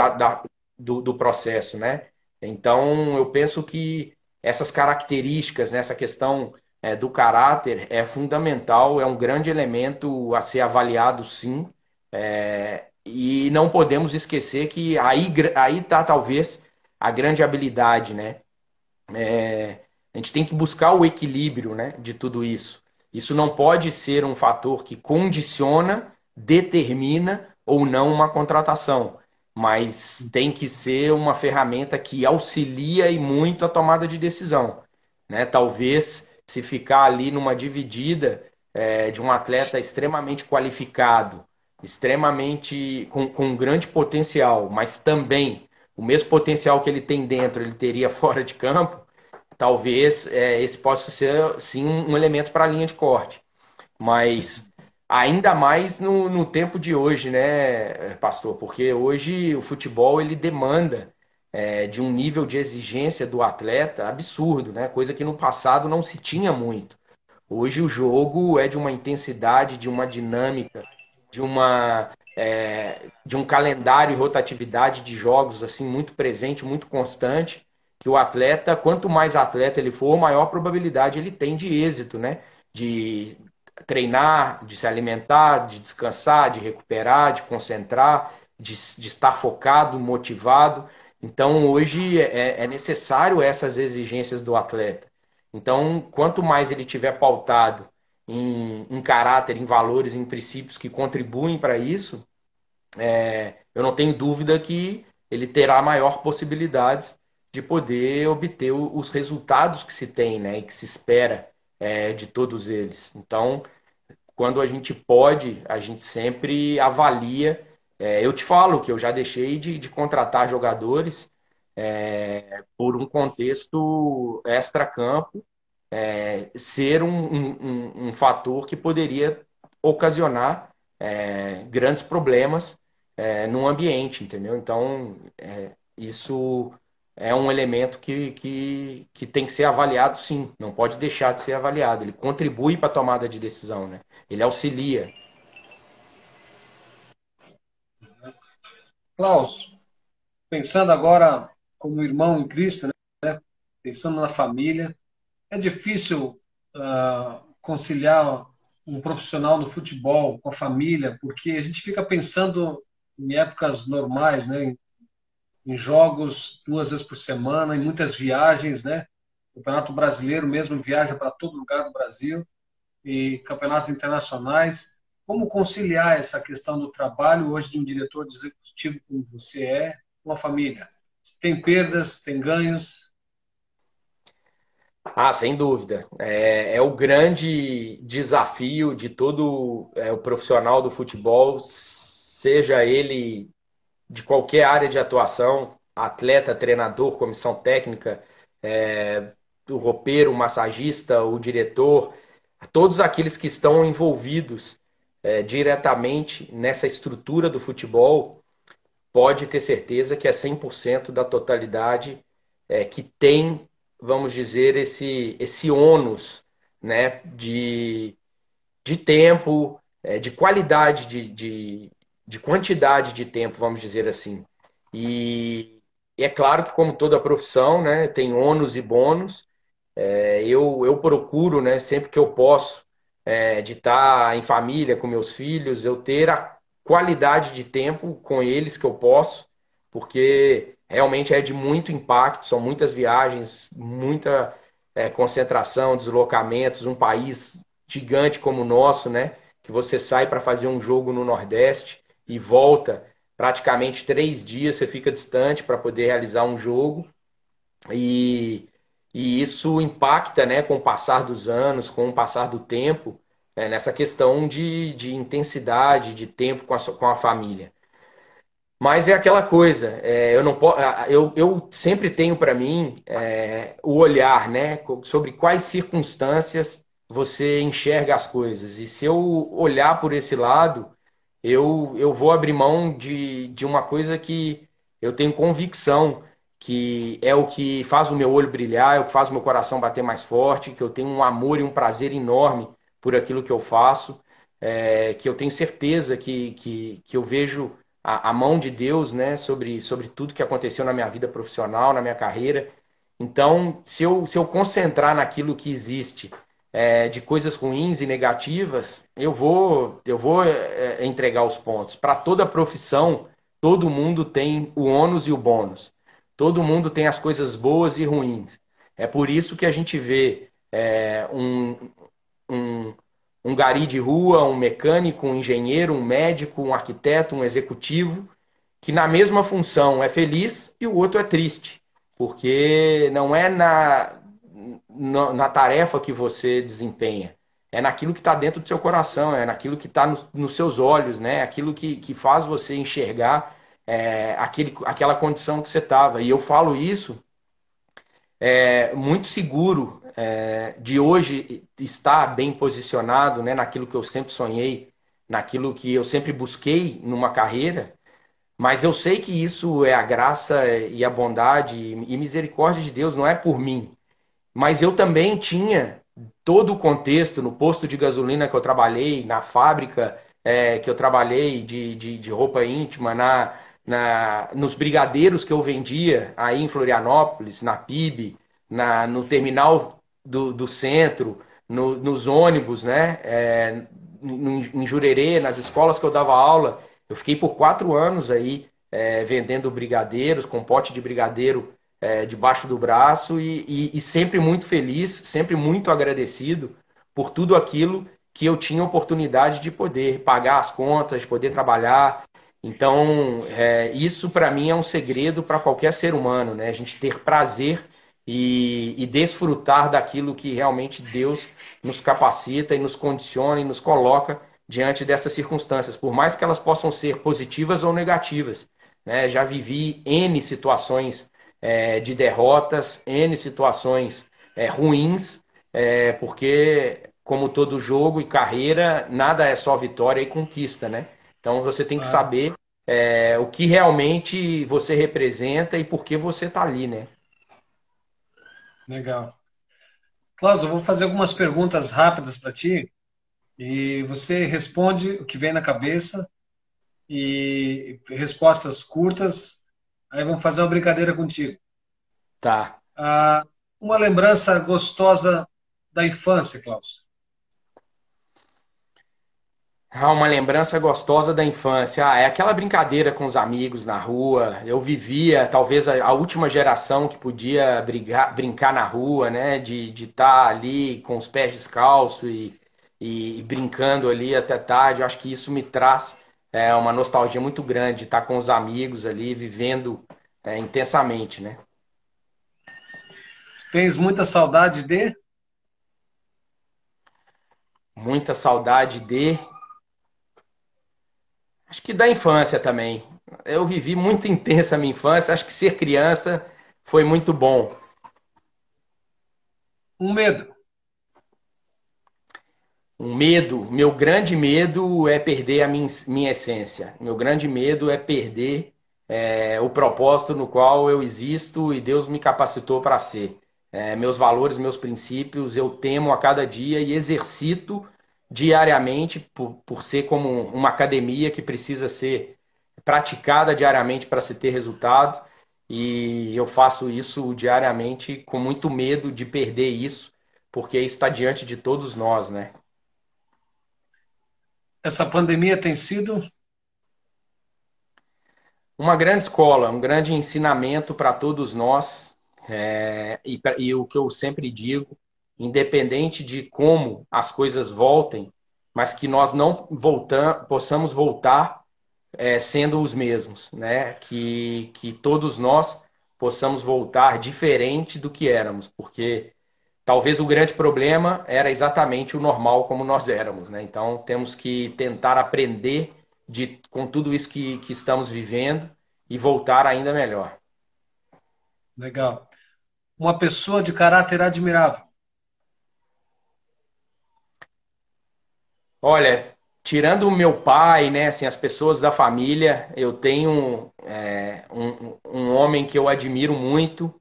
do processo, né? Então, eu penso que essas características, né, essa questão do caráter é fundamental, é um grande elemento a ser avaliado, sim. E não podemos esquecer que aí está talvez a grande habilidade, né? A gente tem que buscar o equilíbrio, né, de tudo isso. Isso não pode ser um fator que condiciona, determina ou não uma contratação, mas tem que ser uma ferramenta que auxilia e muito a tomada de decisão, né? Talvez se ficar ali numa dividida de um atleta extremamente qualificado, extremamente com um grande potencial, mas também o mesmo potencial que ele tem dentro, ele teria fora de campo. Talvez esse possa ser, sim, um elemento para a linha de corte. Mas ainda mais no tempo de hoje, né, pastor? Porque hoje o futebol ele demanda de um nível de exigência do atleta absurdo, né? Coisa que no passado não se tinha muito. Hoje o jogo é de uma intensidade, de uma dinâmica, de um calendário e rotatividade de jogos assim muito presente, muito constante, que o atleta, quanto mais atleta ele for, maior probabilidade ele tem de êxito, né? De treinar, de se alimentar, de descansar, de recuperar, de concentrar, de estar focado, motivado. Então, hoje é necessário essas exigências do atleta. Então, quanto mais ele tiver pautado em caráter, em valores, em princípios que contribuem para isso, eu não tenho dúvida que ele terá maior possibilidades de poder obter os resultados que se tem, né, e que se espera de todos eles. Então, quando a gente pode, a gente sempre avalia. Eu te falo que eu já deixei de contratar jogadores por um contexto extra-campo, ser um fator que poderia ocasionar grandes problemas num ambiente, entendeu? Então, isso é um elemento que tem que ser avaliado, sim. Não pode deixar de ser avaliado. Ele contribui para a tomada de decisão, né? Ele auxilia. Klaus, pensando agora como irmão em Cristo, né? Pensando na família, é difícil conciliar um profissional no futebol com a família, porque a gente fica pensando em épocas normais, né? Em jogos 2 vezes por semana, em muitas viagens, né? O Campeonato Brasileiro mesmo viaja para todo lugar do Brasil e campeonatos internacionais. Como conciliar essa questão do trabalho hoje de um diretor de executivo como você com a família? Tem perdas, tem ganhos? Ah, sem dúvida. É o grande desafio de todo o profissional do futebol, seja ele de qualquer área de atuação, atleta, treinador, comissão técnica, o roupeiro, o massagista, o diretor, todos aqueles que estão envolvidos diretamente nessa estrutura do futebol, pode ter certeza que é 100% da totalidade que tem, vamos dizer, esse ônus, né, de tempo, de qualidade, de quantidade de tempo, vamos dizer assim. E é claro que, como toda profissão, né, tem ônus e bônus. Eu procuro, né, sempre que eu posso, de estar em família com meus filhos, eu ter a qualidade de tempo com eles que eu posso, porque realmente é de muito impacto, são muitas viagens, muita concentração, deslocamentos, um país gigante como o nosso, né? Que você sai para fazer um jogo no Nordeste e volta praticamente 3 dias, você fica distante para poder realizar um jogo. E, e isso impacta, né, com o passar dos anos, com o passar do tempo, nessa questão de intensidade, de tempo com a família. Mas é aquela coisa, eu não po- eu sempre tenho para mim o olhar, né, sobre quais circunstâncias você enxerga as coisas. E se eu olhar por esse lado, eu vou abrir mão de uma coisa que eu tenho convicção que é o que faz o meu olho brilhar, é o que faz o meu coração bater mais forte, que eu tenho um amor e um prazer enorme por aquilo que eu faço, que eu tenho certeza que eu vejo a mão de Deus, né, sobre tudo que aconteceu na minha vida profissional, na minha carreira. Então, se eu concentrar naquilo que existe de coisas ruins e negativas, eu vou entregar os pontos. Para toda profissão, todo mundo tem o ônus e o bônus. Todo mundo tem as coisas boas e ruins. É por isso que a gente vê um, um gari de rua, um mecânico, um engenheiro, um médico, um arquiteto, um executivo, que na mesma função é feliz e o outro é triste. Porque não é na tarefa que você desempenha, é naquilo que está dentro do seu coração, é naquilo que está nos seus olhos, né? Aquilo que faz você enxergar aquela condição que você estava. E eu falo isso muito seguro de hoje estar bem posicionado, né, naquilo que eu sempre sonhei, naquilo que eu sempre busquei numa carreira, mas eu sei que isso é a graça e a bondade e misericórdia de Deus, não é por mim. Mas eu também tinha todo o contexto no posto de gasolina que eu trabalhei, na fábrica que eu trabalhei de roupa íntima, nos brigadeiros que eu vendia aí em Florianópolis, na PIB, no terminal do centro, nos ônibus, né? Em Jurerê, nas escolas que eu dava aula. Eu fiquei por 4 anos aí vendendo brigadeiros, com pote de brigadeiro debaixo do braço e sempre muito feliz, sempre muito agradecido por tudo aquilo que eu tinha oportunidade de poder pagar as contas, de poder trabalhar. Então, isso para mim é um segredo para qualquer ser humano, né? A gente ter prazer e desfrutar daquilo que realmente Deus nos capacita e nos condiciona e nos coloca diante dessas circunstâncias, por mais que elas possam ser positivas ou negativas, né? Já vivi N situações de derrotas, N situações ruins, porque, como todo jogo e carreira, nada é só vitória e conquista, né? Então você tem que Claro. saber o que realmente você representa e por que você está ali, né? Legal. Cláudio, eu vou fazer algumas perguntas rápidas para ti e você responde o que vem na cabeça e respostas curtas. Aí vamos fazer uma brincadeira contigo. Tá. Ah, uma lembrança gostosa da infância, Cláudio. Ah, uma lembrança gostosa da infância. Ah, é aquela brincadeira com os amigos na rua. Eu vivia, talvez, a última geração que podia brincar na rua, né? De estar ali com os pés descalços e brincando ali até tarde. Eu acho que isso me traz uma nostalgia muito grande de estar com os amigos ali, vivendo intensamente, né? Tens muita saudade de? Muita saudade de. Acho que da infância também. Eu vivi muito intensa a minha infância. Acho que ser criança foi muito bom. Um medo. Um medo, meu grande medo é perder a minha essência. Meu grande medo é perder o propósito no qual eu existo e Deus me capacitou para ser. Meus valores, meus princípios, eu temo a cada dia e exercito diariamente por ser como uma academia que precisa ser praticada diariamente para se ter resultado. E eu faço isso diariamente com muito medo de perder isso, porque isso está diante de todos nós, né? Essa pandemia tem sido Uma grande escola, um grande ensinamento para todos nós. E o que eu sempre digo, independente de como as coisas voltem, mas que nós não possamos voltar sendo os mesmos, né? Que todos nós possamos voltar diferente do que éramos, porque talvez o grande problema era exatamente o normal como nós éramos, né? Então temos que tentar aprender com tudo isso que estamos vivendo e voltar ainda melhor. legal. Uma pessoa de caráter admirável. Olha, tirando o meu pai, né, assim, as pessoas da família, eu tenho um homem que eu admiro muito,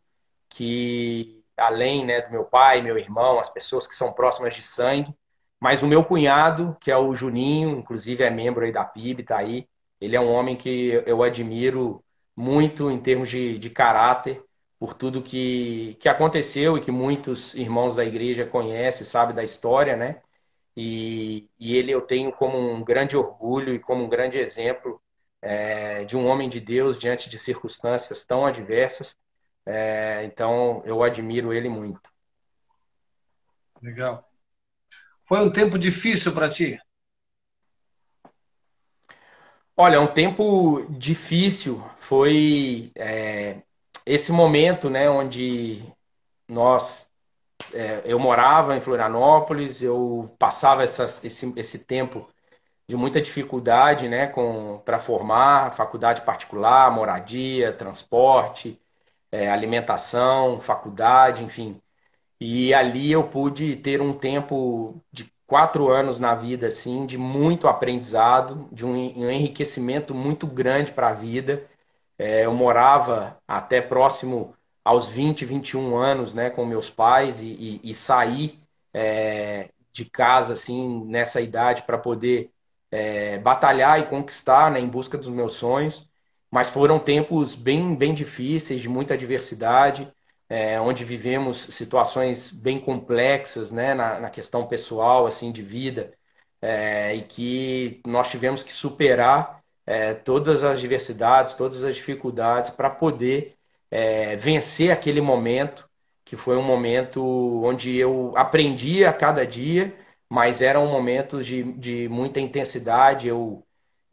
que além, né, do meu pai, meu irmão, as pessoas que são próximas de sangue, mas o meu cunhado, que é o Juninho, inclusive é membro aí da PIB, tá aí. Ele é um homem que eu admiro muito em termos de caráter, por tudo que aconteceu e que muitos irmãos da igreja conhecem, sabem da história, né? E ele eu tenho como um grande orgulho e como um grande exemplo de um homem de Deus diante de circunstâncias tão adversas. Então eu admiro ele muito. Legal. Foi um tempo difícil para ti? Olha, um tempo difícil foi esse momento, né, onde nós eu morava em Florianópolis, eu passava esse tempo de muita dificuldade, né, para formar, faculdade particular, moradia, transporte, alimentação, faculdade, enfim. E ali eu pude ter um tempo de 4 anos na vida, assim, de muito aprendizado, de um enriquecimento muito grande para a vida. Eu morava até próximo aos 20, 21 anos, né, com meus pais e saí de casa, assim, nessa idade para poder batalhar e conquistar, né, em busca dos meus sonhos. Mas foram tempos bem, bem difíceis, de muita adversidade, onde vivemos situações bem complexas, né, na questão pessoal, assim, de vida, e que nós tivemos que superar todas as diversidades, todas as dificuldades para poder vencer aquele momento, que foi um momento onde eu aprendi a cada dia, mas era um momento de muita intensidade. Eu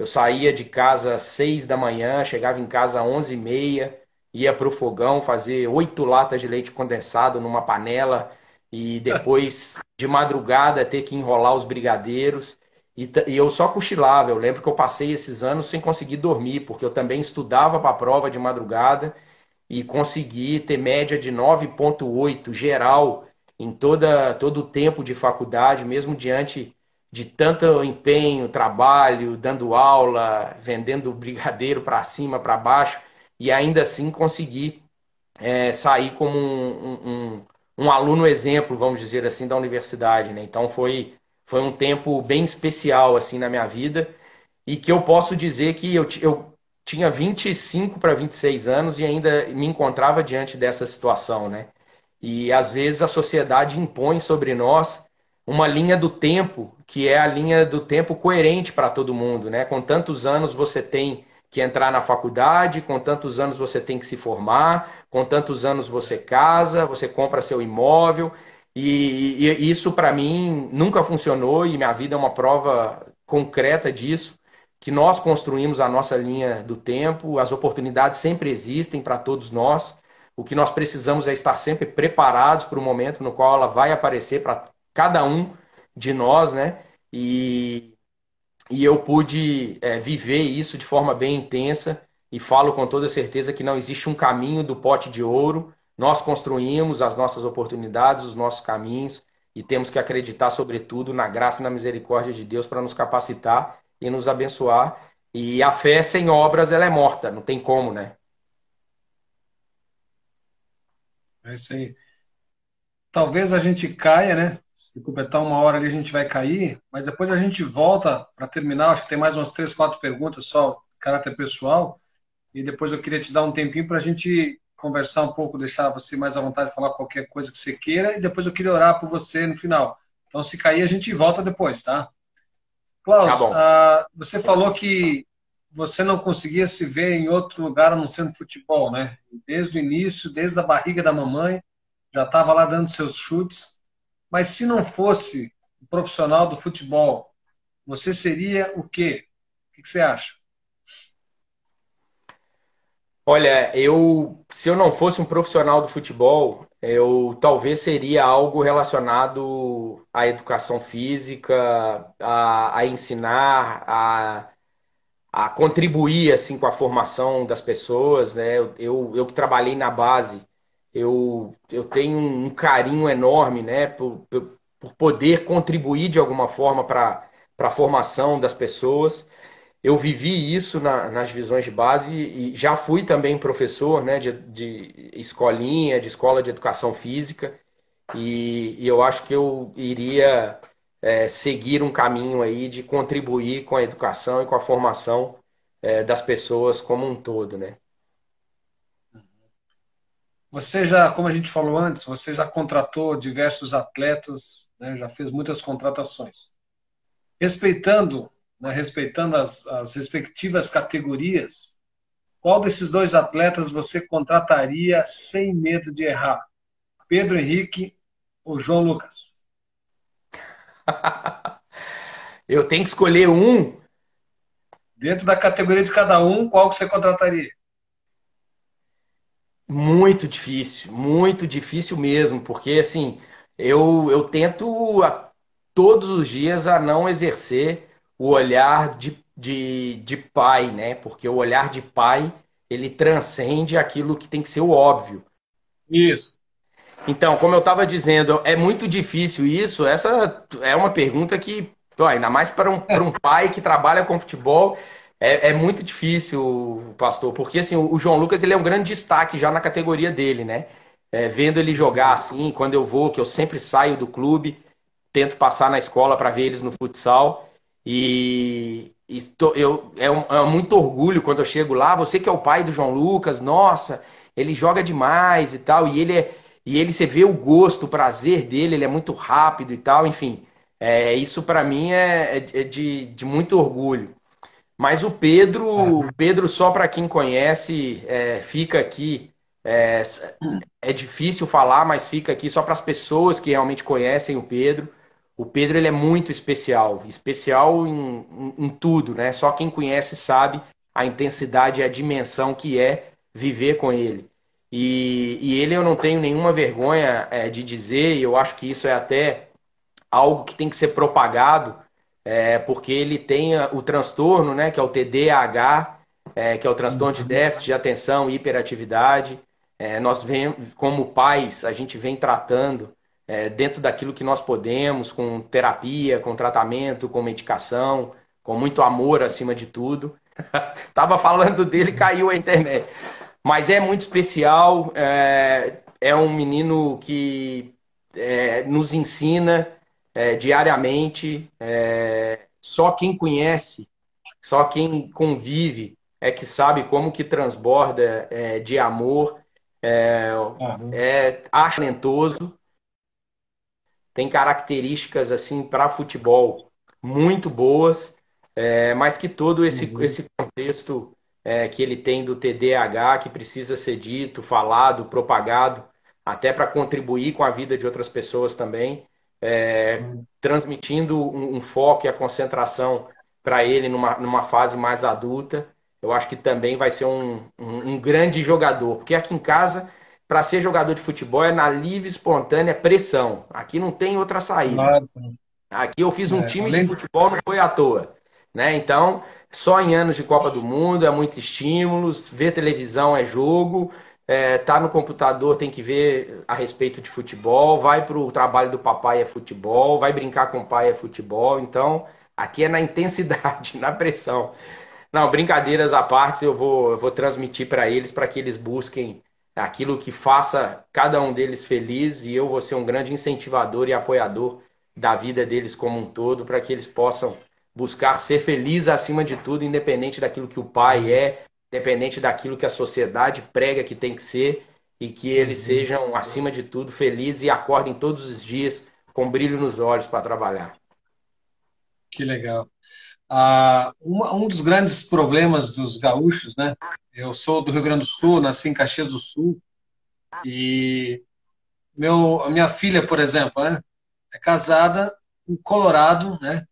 saía de casa às 6 da manhã, chegava em casa às 11h30, ia para o fogão fazer 8 latas de leite condensado numa panela e depois de madrugada ter que enrolar os brigadeiros. E eu só cochilava. Eu lembro que eu passei esses anos sem conseguir dormir, porque eu também estudava para a prova de madrugada e consegui ter média de 9,8 geral em todo o tempo de faculdade, mesmo diante de tanto empenho, trabalho, dando aula, vendendo brigadeiro para cima, para baixo, e ainda assim consegui sair como um aluno exemplo, vamos dizer assim, da universidade, né? Então foi um tempo bem especial assim na minha vida e que eu posso dizer que eu tinha 25 para 26 anos e ainda me encontrava diante dessa situação, né? E às vezes a sociedade impõe sobre nós uma linha do tempo que é a linha do tempo coerente para todo mundo, né? Com tantos anos você tem que entrar na faculdade, com tantos anos você tem que se formar, com tantos anos você casa, você compra seu imóvel, e isso para mim nunca funcionou e minha vida é uma prova concreta disso, que nós construímos a nossa linha do tempo, as oportunidades sempre existem para todos nós. O que nós precisamos é estar sempre preparados para o momento no qual ela vai aparecer para cada um de nós, né? E eu pude viver isso de forma bem intensa e falo com toda certeza que não existe um caminho do pote de ouro. Nós construímos as nossas oportunidades, os nossos caminhos e temos que acreditar, sobretudo, na graça e na misericórdia de Deus para nos capacitar e nos abençoar. E a fé sem obras, ela é morta, não tem como, né? É isso aí. Talvez a gente caia, né? Se completar 1 hora ali, a gente vai cair, mas depois a gente volta para terminar. Acho que tem mais umas 3, 4 perguntas só, caráter pessoal. E depois eu queria te dar um tempinho para a gente conversar um pouco, deixar você mais à vontade de falar qualquer coisa que você queira. E depois eu queria orar por você no final. Então, se cair, a gente volta depois, tá? Tá Klaus, bom. você falou que você não conseguia se ver em outro lugar a não ser no futebol, né? Desde o início, desde a barriga da mamãe, já estava lá dando seus chutes. Mas se não fosse um profissional do futebol, você seria o quê? O que você acha? Olha, se eu não fosse um profissional do futebol, eu talvez seria algo relacionado à educação física, a ensinar, a contribuir assim com a formação das pessoas, né? Eu que trabalhei na base, eu tenho um carinho enorme, né, por poder contribuir de alguma forma para a formação das pessoas. Eu vivi isso nas divisões de base e já fui também professor, né, de escolinha, de escola de educação física, e eu acho que eu iria seguir um caminho aí de contribuir com a educação e com a formação das pessoas como um todo, né? Você já, como a gente falou antes, você já contratou diversos atletas, né, já fez muitas contratações. Respeitando, né, respeitando as respectivas categorias, qual desses dois atletas você contrataria sem medo de errar? Pedro Henrique ou João Lucas? Eu tenho que escolher um. Dentro da categoria de cada um, qual que você contrataria? Muito difícil mesmo, porque assim, eu tento todos os dias a não exercer o olhar de pai, né? Porque o olhar de pai, ele transcende aquilo que tem que ser o óbvio. Isso. Então, como eu estava dizendo, é muito difícil isso. Essa é uma pergunta que, pô, ainda mais para um pai que trabalha com futebol, é muito difícil, pastor, porque assim, o João Lucas ele é um grande destaque já na categoria dele, né? Vendo ele jogar assim, quando eu vou, que eu sempre saio do clube, tento passar na escola para ver eles no futsal. É muito orgulho quando eu chego lá. Você que é o pai do João Lucas, nossa, ele joga demais e tal. E ele você vê o gosto, o prazer dele, ele é muito rápido e tal. Enfim, isso para mim é de muito orgulho. Mas o Pedro só para quem conhece, fica aqui. É, é difícil falar, mas fica aqui só para as pessoas que realmente conhecem o Pedro. O Pedro ele é muito especial, especial em tudo, né? Só quem conhece sabe a intensidade e a dimensão que é viver com ele. E ele eu não tenho nenhuma vergonha de dizer, e eu acho que isso é até algo que tem que ser propagado, porque ele tem o transtorno, né, que é o TDAH, que é o transtorno de déficit de atenção e hiperatividade. Nós vem, como pais, a gente vem tratando dentro daquilo que nós podemos, com terapia, com tratamento, com medicação, com muito amor acima de tudo. Tava falando dele, caiu a internet. Mas é muito especial, é um menino que nos ensina diariamente. Só quem conhece, só quem convive é que sabe como que transborda de amor. É, Aham. acho talentoso, tem características assim para futebol muito boas, mas que todo Uhum. esse contexto que ele tem do TDAH que precisa ser dito, falado, propagado, até para contribuir com a vida de outras pessoas também, transmitindo um foco e a concentração para ele numa fase mais adulta. Eu acho que também vai ser um grande jogador, porque aqui em casa para ser jogador de futebol é na livre, espontânea pressão. Aqui não tem outra saída. Claro. Aqui eu fiz um time de Além de... futebol, não foi à toa. Né? Então, só em anos de Copa do Mundo é muito estímulo, ver televisão é jogo, tá no computador tem que ver a respeito de futebol, vai para o trabalho do papai é futebol, vai brincar com o pai é futebol. Então, aqui é na intensidade, na pressão. Não, brincadeiras à parte, eu vou transmitir para que eles busquem aquilo que faça cada um deles feliz e eu vou ser um grande incentivador e apoiador da vida deles como um todo, para que eles possam buscar ser felizes acima de tudo, independente daquilo que o pai é, independente daquilo que a sociedade prega que tem que ser, e que eles Uhum. sejam, acima de tudo, felizes e acordem todos os dias com brilho nos olhos para trabalhar. Que legal. Um dos grandes problemas dos gaúchos, né? Eu sou do Rio Grande do Sul, nasci em Caxias do Sul, e a minha filha, por exemplo, né, é casada com um colorado, né?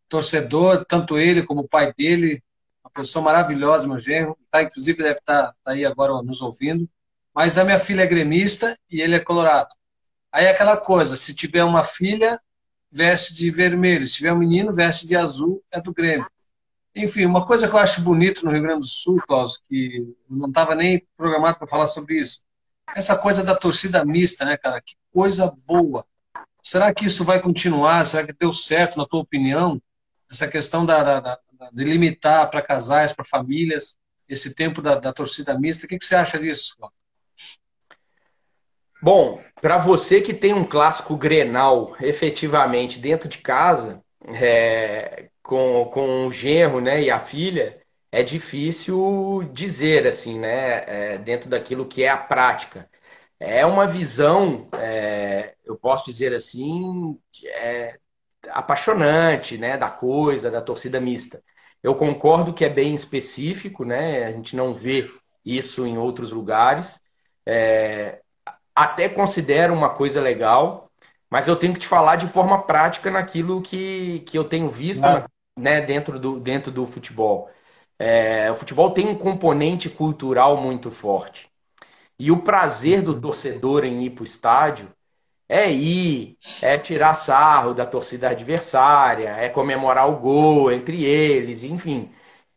Torcedor, tanto ele como o pai dele, uma pessoa maravilhosa, meu genro, tá, inclusive deve estar tá aí agora nos ouvindo. Mas a minha filha é gremista e ele é colorado. Aí é aquela coisa, se tiver uma filha, veste de vermelho, se tiver um menino, veste de azul, é do Grêmio. Enfim, uma coisa que eu acho bonito no Rio Grande do Sul, Klaus, que eu não estava nem programado para falar sobre isso, essa coisa da torcida mista, né, cara? Que coisa boa. Será que isso vai continuar? Será que deu certo, na tua opinião? Essa questão de limitar para casais, para famílias, esse tempo da torcida mista. O que você acha disso, Klaus? Bom, para você que tem um clássico Grenal efetivamente dentro de casa, com o genro, né, e a filha, é difícil dizer assim, né, dentro daquilo que é a prática. é uma visão, eu posso dizer assim, apaixonante, né, da coisa, da torcida mista. Eu concordo que é bem específico, né? A gente não vê isso em outros lugares. É, até considero uma coisa legal, mas eu tenho que te falar de forma prática naquilo que eu tenho visto, Claro. né, dentro do futebol. O futebol tem um componente cultural muito forte. E o prazer do torcedor em ir para o estádio é ir, é tirar sarro da torcida adversária, é comemorar o gol entre eles, enfim.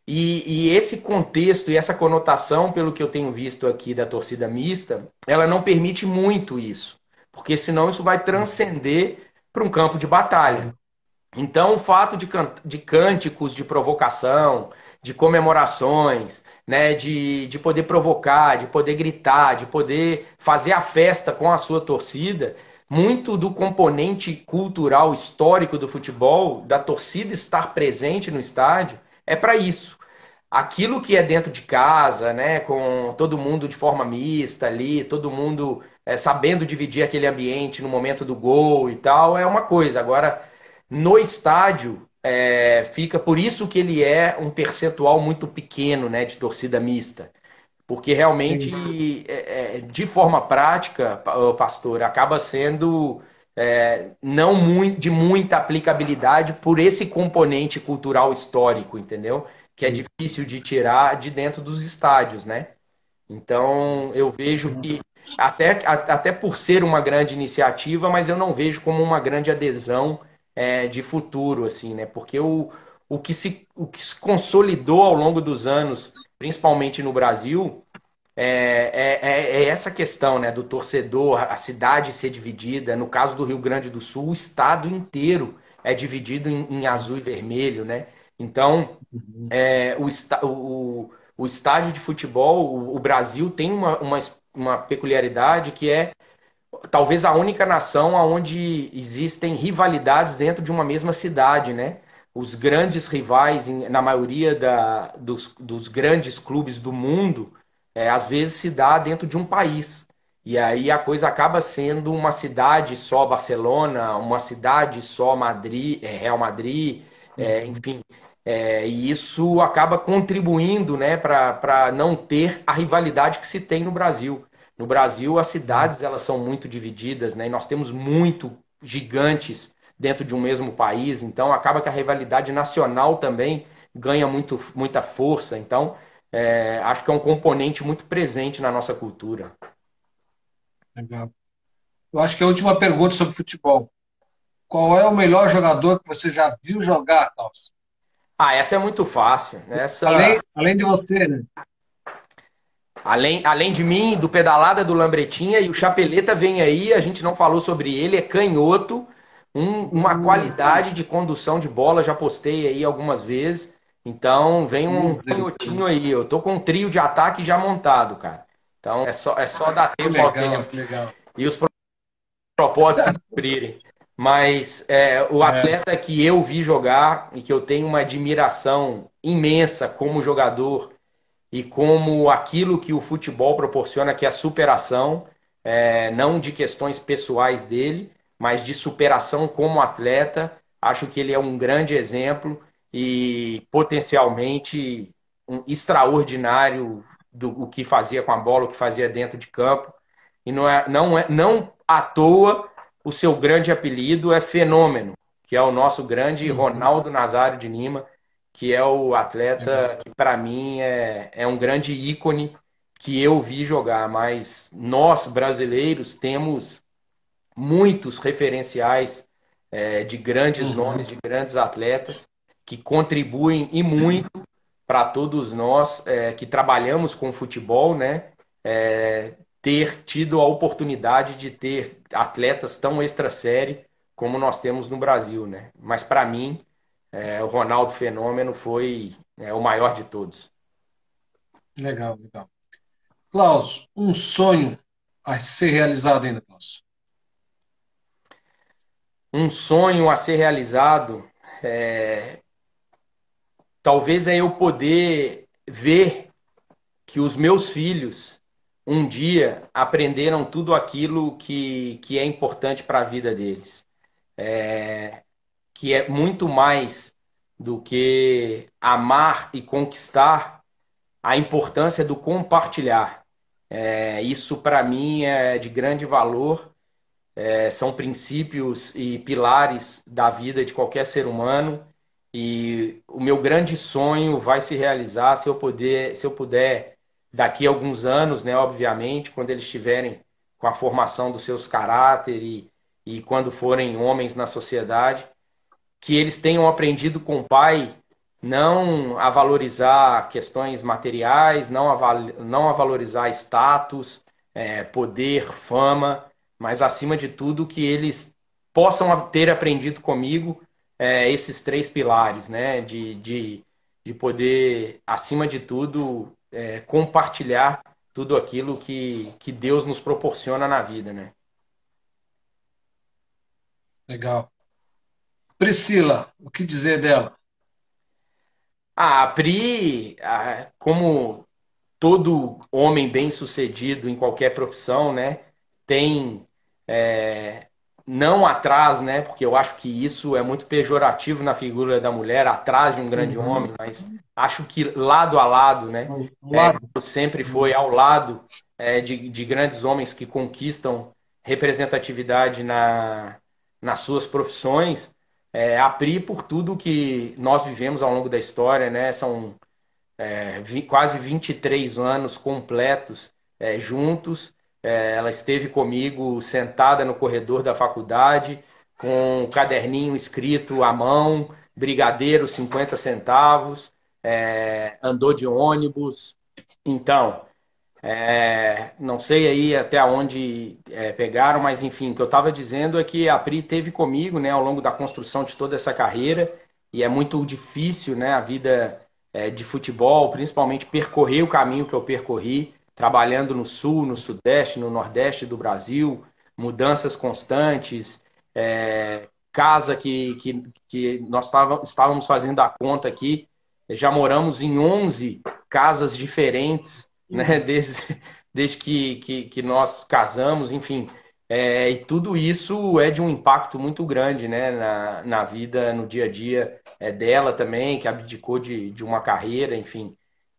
E esse contexto e essa conotação, pelo que eu tenho visto aqui da torcida mista, ela não permite muito isso, porque senão isso vai transcender para um campo de batalha. Então, o fato de cânticos de provocação, de comemorações, né, de poder provocar, de poder gritar, de poder fazer a festa com a sua torcida, muito do componente cultural histórico do futebol, da torcida estar presente no estádio, é para isso. Aquilo que é dentro de casa, né, com todo mundo de forma mista ali, todo mundo sabendo dividir aquele ambiente no momento do gol e tal, é uma coisa. Agora, no estádio, fica por isso que ele é um percentual muito pequeno, né, de torcida mista. Porque realmente, Sim. de forma prática, pastor, acaba sendo não muito, de muita aplicabilidade por esse componente cultural histórico, entendeu? Que é Sim. difícil de tirar de dentro dos estádios, né? Então, eu vejo que, até por ser uma grande iniciativa, mas eu não vejo como uma grande adesão de futuro, assim, né? Porque o que se consolidou ao longo dos anos, principalmente no Brasil, é essa questão, né, do torcedor, a cidade ser dividida. No caso do Rio Grande do Sul, o estado inteiro é dividido em azul e vermelho, né? Então, Uhum. o estádio de futebol, o Brasil tem uma peculiaridade que é talvez a única nação onde existem rivalidades dentro de uma mesma cidade, né? Os grandes rivais, na maioria dos grandes clubes do mundo, às vezes se dá dentro de um país. E aí a coisa acaba sendo uma cidade só Barcelona, uma cidade só Madrid, Real Madrid, Uhum. enfim. E isso acaba contribuindo, né, para não ter a rivalidade que se tem no Brasil. No Brasil, as cidades elas são muito divididas, né? E nós temos muito gigantes dentro de um mesmo país, então acaba que a rivalidade nacional também ganha muita força. Então, acho que é um componente muito presente na nossa cultura. Legal. Eu acho que a última pergunta sobre futebol. Qual é o melhor jogador que você já viu jogar, Carlos? Ah, essa é muito fácil. Além de você, né? Além de mim, do Pedalada do Lambretinha, e o Chapeleta vem aí, a gente não falou sobre ele, é canhoto, uma qualidade de condução de bola, já postei aí algumas vezes. Então vem um canhotinho Misericórdia. aí. Eu tô com um trio de ataque já montado, cara. Então é só dar Que tempo ao legal, tempo que legal. e os propósitos se cumprirem. Mas o É, atleta que eu vi jogar e que eu tenho uma admiração imensa como jogador e como aquilo que o futebol proporciona, que é a superação, não de questões pessoais dele, mas de superação como atleta. Acho que ele é um grande exemplo e potencialmente um extraordinário do o que fazia com a bola, o que fazia dentro de campo. E não à toa o seu grande apelido é Fenômeno, que é o nosso grande uhum, Ronaldo Nazário de Lima, que é o legal. atleta que para mim é um grande ícone que eu vi jogar, mas nós brasileiros temos muitos referenciais de grandes nomes, Uhum, de grandes atletas que contribuem e muito para todos nós que trabalhamos com futebol, né? Ter tido a oportunidade de ter atletas tão extra série como nós temos no Brasil, né? Mas para mim o Ronaldo Fenômeno foi o maior de todos. legal, legal. Klaus, um sonho a ser realizado ainda, Klaus. Um sonho a ser realizado, talvez é eu poder ver que os meus filhos um dia aprenderam tudo aquilo que é importante para a vida deles. Que é muito mais do que amar e conquistar, a importância do compartilhar. Isso, para mim, é de grande valor. São princípios e pilares da vida de qualquer ser humano. E o meu grande sonho vai se realizar se eu puder, daqui a alguns anos, né, obviamente, quando eles estiverem com a formação dos seus caráteres e quando forem homens na sociedade, que eles tenham aprendido com o pai não a valorizar questões materiais, não a valorizar status, poder, fama, mas acima de tudo que eles possam ter aprendido comigo esses três pilares, né? De poder, acima de tudo, compartilhar tudo aquilo que Deus nos proporciona na vida, né? Legal. Priscila, o que dizer dela? A Pri, como todo homem bem-sucedido em qualquer profissão, né, tem não atrás, né, porque eu acho que isso é muito pejorativo na figura da mulher, atrás de um grande homem, mas acho que lado a lado, né, Lado. sempre foi ao lado de grandes homens que conquistam representatividade nas suas profissões. A Pri, por tudo que nós vivemos ao longo da história, né, são quase 23 anos completos juntos. Ela esteve comigo sentada no corredor da faculdade, com um caderninho escrito à mão, brigadeiro 50 centavos, andou de ônibus. Então, não sei aí até onde pegaram, mas enfim, o que eu estava dizendo é que a Pri teve comigo, né, ao longo da construção de toda essa carreira, e é muito difícil, né, a vida de futebol, principalmente percorrer o caminho que eu percorri, trabalhando no sul, no sudeste, no nordeste do Brasil, mudanças constantes, casa que nós estávamos fazendo a conta aqui, já moramos em 11 casas diferentes, né, desde que nós casamos, enfim. E tudo isso é de um impacto muito grande, né, na vida, no dia a dia dela também, que abdicou de uma carreira, enfim.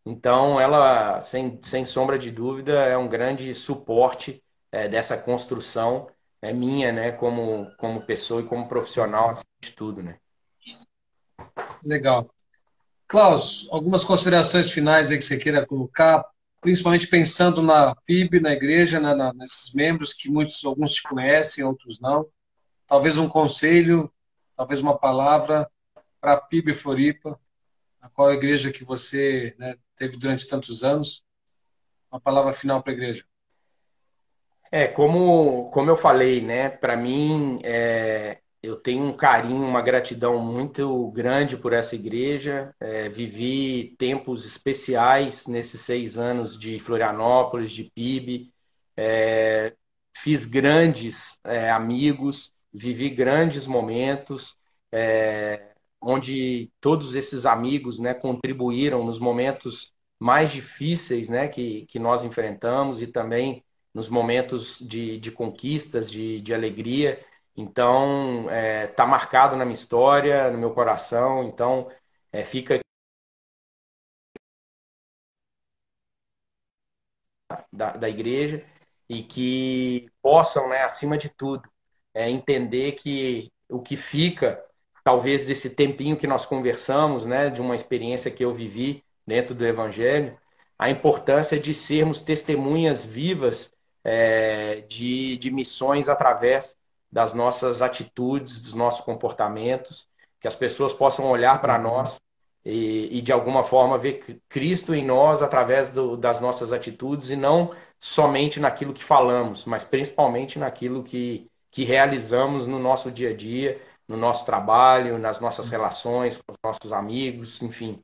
Então, ela, sem sombra de dúvida, é um grande suporte dessa construção minha, né, como pessoa e como profissional, acima de tudo, né. Legal. Klaus, algumas considerações finais aí que você queira colocar, principalmente pensando na PIB, na igreja, nesses membros que alguns te conhecem, outros não. Talvez um conselho, talvez uma palavra para a PIB Floripa, a qual igreja que você, né, teve durante tantos anos. Uma palavra final para a igreja. Como eu falei, né? Para mim, eu tenho um carinho, uma gratidão muito grande por essa igreja. Vivi tempos especiais nesses 6 anos de Florianópolis, de PIB. Fiz grandes amigos, vivi grandes momentos, onde todos esses amigos, né, contribuíram nos momentos mais difíceis, né, que nós enfrentamos e também nos momentos de conquistas, de alegria. Então, tá marcado na minha história, no meu coração. Então, fica da igreja e que possam, né, acima de tudo, entender que o que fica, talvez desse tempinho que nós conversamos, né, de uma experiência que eu vivi dentro do Evangelho, a importância de sermos testemunhas vivas de missões através das nossas atitudes, dos nossos comportamentos, que as pessoas possam olhar para nós e de alguma forma ver Cristo em nós através das nossas atitudes e não somente naquilo que falamos, mas principalmente naquilo que realizamos no nosso dia a dia, no nosso trabalho, nas nossas relações com os nossos amigos, enfim.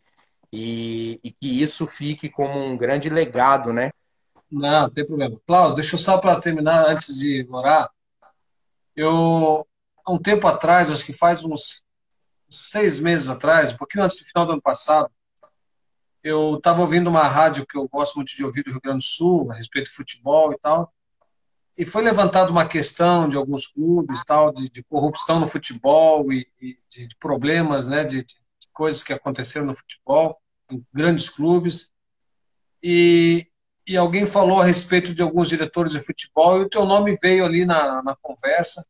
E que isso fique como um grande legado, né? Não, não tem problema. Klaus, deixa eu só para terminar, antes de orar. Há um tempo atrás, acho que faz uns 6 meses atrás, um pouquinho antes do final do ano passado, eu estava ouvindo uma rádio que eu gosto muito de ouvir do Rio Grande do Sul, a respeito de futebol e tal, e foi levantada uma questão de alguns clubes, tal, de corrupção no futebol e de problemas, né, de coisas que aconteceram no futebol, em grandes clubes, e, e alguém falou a respeito de alguns diretores de futebol, e o teu nome veio ali na conversa,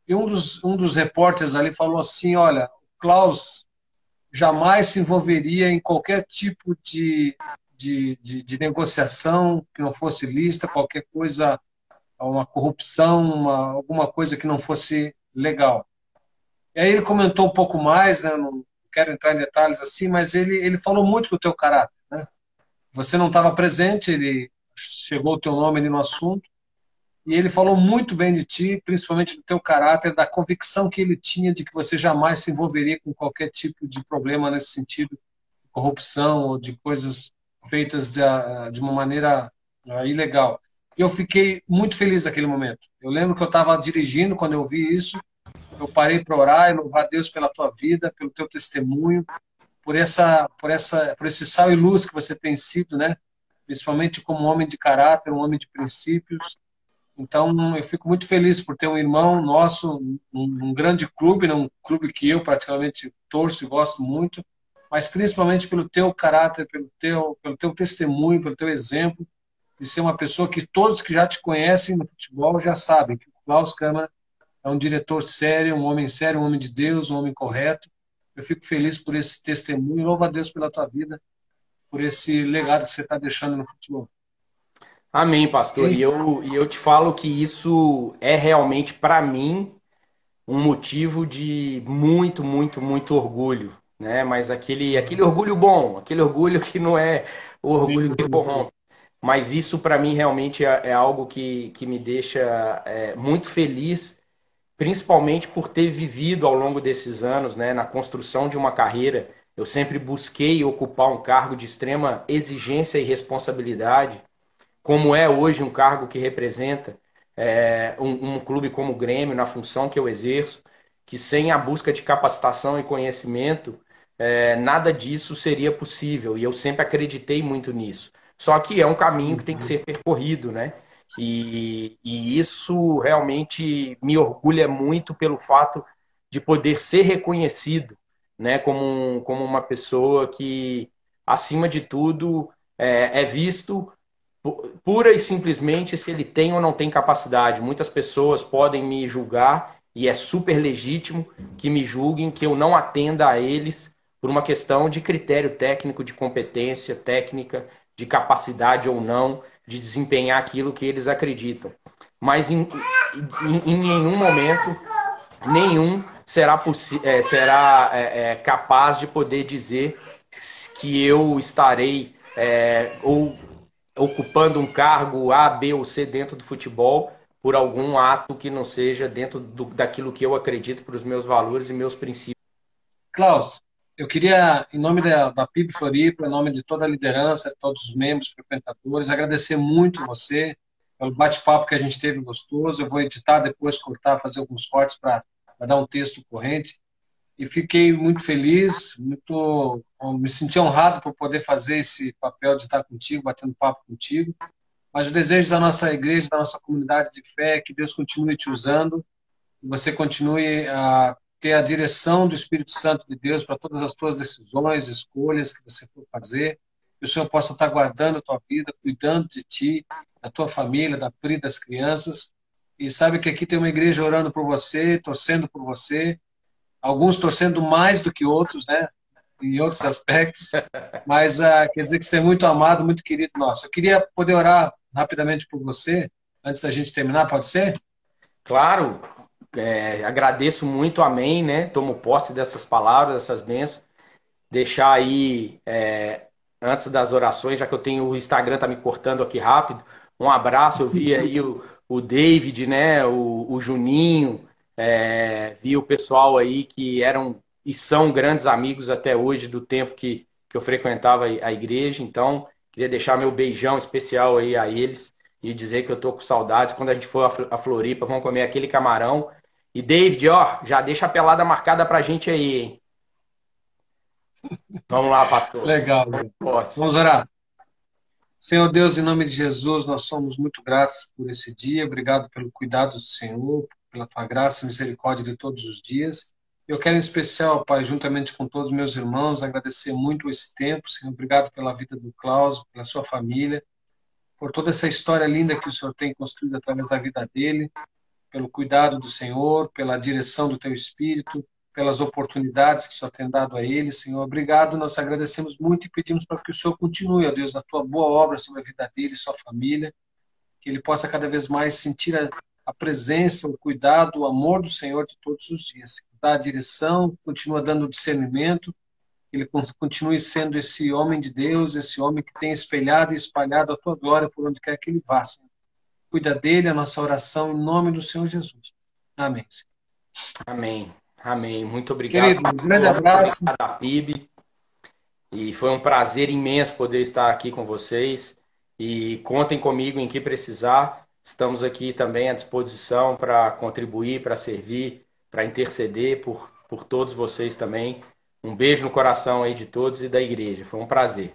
e um dos repórteres ali falou assim, olha, o Klaus jamais se envolveria em qualquer tipo de negociação que não fosse lícita, qualquer coisa, uma corrupção, alguma coisa que não fosse legal. E aí ele comentou um pouco mais, né, não quero entrar em detalhes assim, mas ele falou muito do teu caráter, né? Você não estava presente, ele chegou o teu nome ali no assunto, e ele falou muito bem de ti, principalmente do teu caráter, da convicção que ele tinha de que você jamais se envolveria com qualquer tipo de problema nesse sentido, de corrupção ou de coisas feitas de uma maneira ilegal. E eu fiquei muito feliz naquele momento. Eu lembro que eu estava dirigindo quando eu vi isso, eu parei para orar e louvar Deus pela tua vida, pelo teu testemunho, por esse sal e luz que você tem sido, né? Principalmente como um homem de caráter, um homem de princípios. Então, eu fico muito feliz por ter um irmão nosso, um grande clube, né? Um clube que eu praticamente torço e gosto muito, mas principalmente pelo teu caráter, pelo teu testemunho, pelo teu exemplo, de ser uma pessoa que todos que já te conhecem no futebol já sabem que o Klaus Câmara é um diretor sério, um homem de Deus, um homem correto. Eu fico feliz por esse testemunho e louvo a Deus pela tua vida, por esse legado que você está deixando no futebol. Amém, pastor. E eu te falo que isso é realmente, para mim, um motivo de muito, muito, muito orgulho, né? Mas aquele orgulho bom, aquele orgulho que não é o orgulho Sim, que sim, sim. corrompe. Mas isso, para mim, realmente é algo que me deixa muito feliz, principalmente por ter vivido ao longo desses anos, né, na construção de uma carreira. Eu sempre busquei ocupar um cargo de extrema exigência e responsabilidade, como é hoje um cargo que representa um clube como o Grêmio, na função que eu exerço, que sem a busca de capacitação e conhecimento, nada disso seria possível. E eu sempre acreditei muito nisso. Só que é um caminho que tem que ser percorrido, né? E isso realmente me orgulha muito pelo fato de poder ser reconhecido, né, como uma pessoa que, acima de tudo, é visto pura e simplesmente se ele tem ou não tem capacidade. Muitas pessoas podem me julgar, e é super legítimo que me julguem, que eu não atenda a eles por uma questão de critério técnico, de competência técnica, de capacidade ou não de desempenhar aquilo que eles acreditam. Mas em nenhum momento, nenhum será capaz de poder dizer que eu estarei ou ocupando um cargo A, B ou C dentro do futebol por algum ato que não seja dentro daquilo que eu acredito, para os meus valores e meus princípios. Klaus, eu queria, em nome da PIB Floripa, em nome de toda a liderança, de todos os membros, frequentadores, agradecer muito você pelo bate-papo que a gente teve gostoso. Eu vou editar depois, cortar, fazer alguns cortes para dar um texto corrente. E fiquei muito feliz, me senti honrado por poder fazer esse papel de estar contigo, batendo papo contigo. Mas o desejo da nossa igreja, da nossa comunidade de fé, é que Deus continue te usando, que você continue a ter a direção do Espírito Santo de Deus para todas as tuas decisões, escolhas que você for fazer, que o Senhor possa estar guardando a tua vida, cuidando de ti, da tua família, da Pri, das crianças. E sabe que aqui tem uma igreja orando por você, torcendo por você, alguns torcendo mais do que outros, né? Em outros aspectos, mas quer dizer que você é muito amado, muito querido nosso. Eu queria poder orar rapidamente por você, antes da gente terminar, pode ser? Claro, agradeço muito, amém, né? Tomo posse dessas palavras, dessas bênçãos. Deixar aí, antes das orações, já que eu tenho o Instagram, tá me cortando aqui rápido, um abraço. Eu vi aí o David, né? O Juninho, vi o pessoal aí que eram e são grandes amigos até hoje do tempo que eu frequentava a igreja. Então, queria deixar meu beijão especial aí a eles e dizer que eu tô com saudades. Quando a gente for a Floripa, vamos comer aquele camarão. E David, ó, já deixa a pelada marcada pra gente aí, hein? Vamos lá, pastor. Legal. Posso. Vamos orar. Senhor Deus, em nome de Jesus, nós somos muito gratos por esse dia. Obrigado pelo cuidado do Senhor, pela tua graça e misericórdia de todos os dias. Eu quero, em especial, Pai, juntamente com todos os meus irmãos, agradecer muito esse tempo. Senhor, obrigado pela vida do Klaus, pela sua família, por toda essa história linda que o Senhor tem construído através da vida dele, pelo cuidado do Senhor, pela direção do teu Espírito, pelas oportunidades que o Senhor tem dado a ele, Senhor. Obrigado, nós agradecemos muito e pedimos para que o Senhor continue, ó Deus, a tua boa obra sobre a vida dele e sua família, que ele possa cada vez mais sentir a presença, o cuidado, o amor do Senhor de todos os dias. Dá a direção, continua dando discernimento, que ele continue sendo esse homem de Deus, esse homem que tem espelhado e espalhado a tua glória por onde quer que ele vá, Senhor. Cuida dele, a nossa oração, em nome do Senhor Jesus. Amém. Amém. Amém. Muito obrigado. Querido, um grande abraço. Da PIB. E foi um prazer imenso poder estar aqui com vocês. E contem comigo em que precisar. Estamos aqui também à disposição para contribuir, para servir, para interceder por todos vocês também. Um beijo no coração aí de todos e da igreja. Foi um prazer.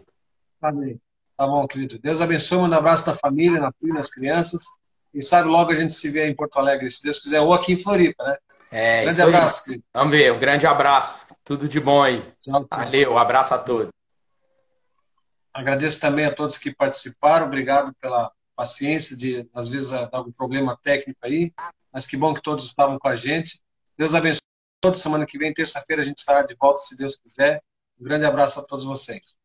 Amém. Tá bom, querido. Deus abençoe. Manda um abraço na família, na filha, nas crianças. Quem sabe logo a gente se vê em Porto Alegre, se Deus quiser, ou aqui em Floripa, né? Grande abraço, querido. Vamos ver, um grande abraço. Tudo de bom aí. Tchau, tchau. Valeu, um abraço a todos. Agradeço também a todos que participaram. Obrigado pela paciência de, às vezes, dar algum problema técnico aí. Mas que bom que todos estavam com a gente. Deus abençoe a todos. Semana que vem, terça-feira, a gente estará de volta, se Deus quiser. Um grande abraço a todos vocês.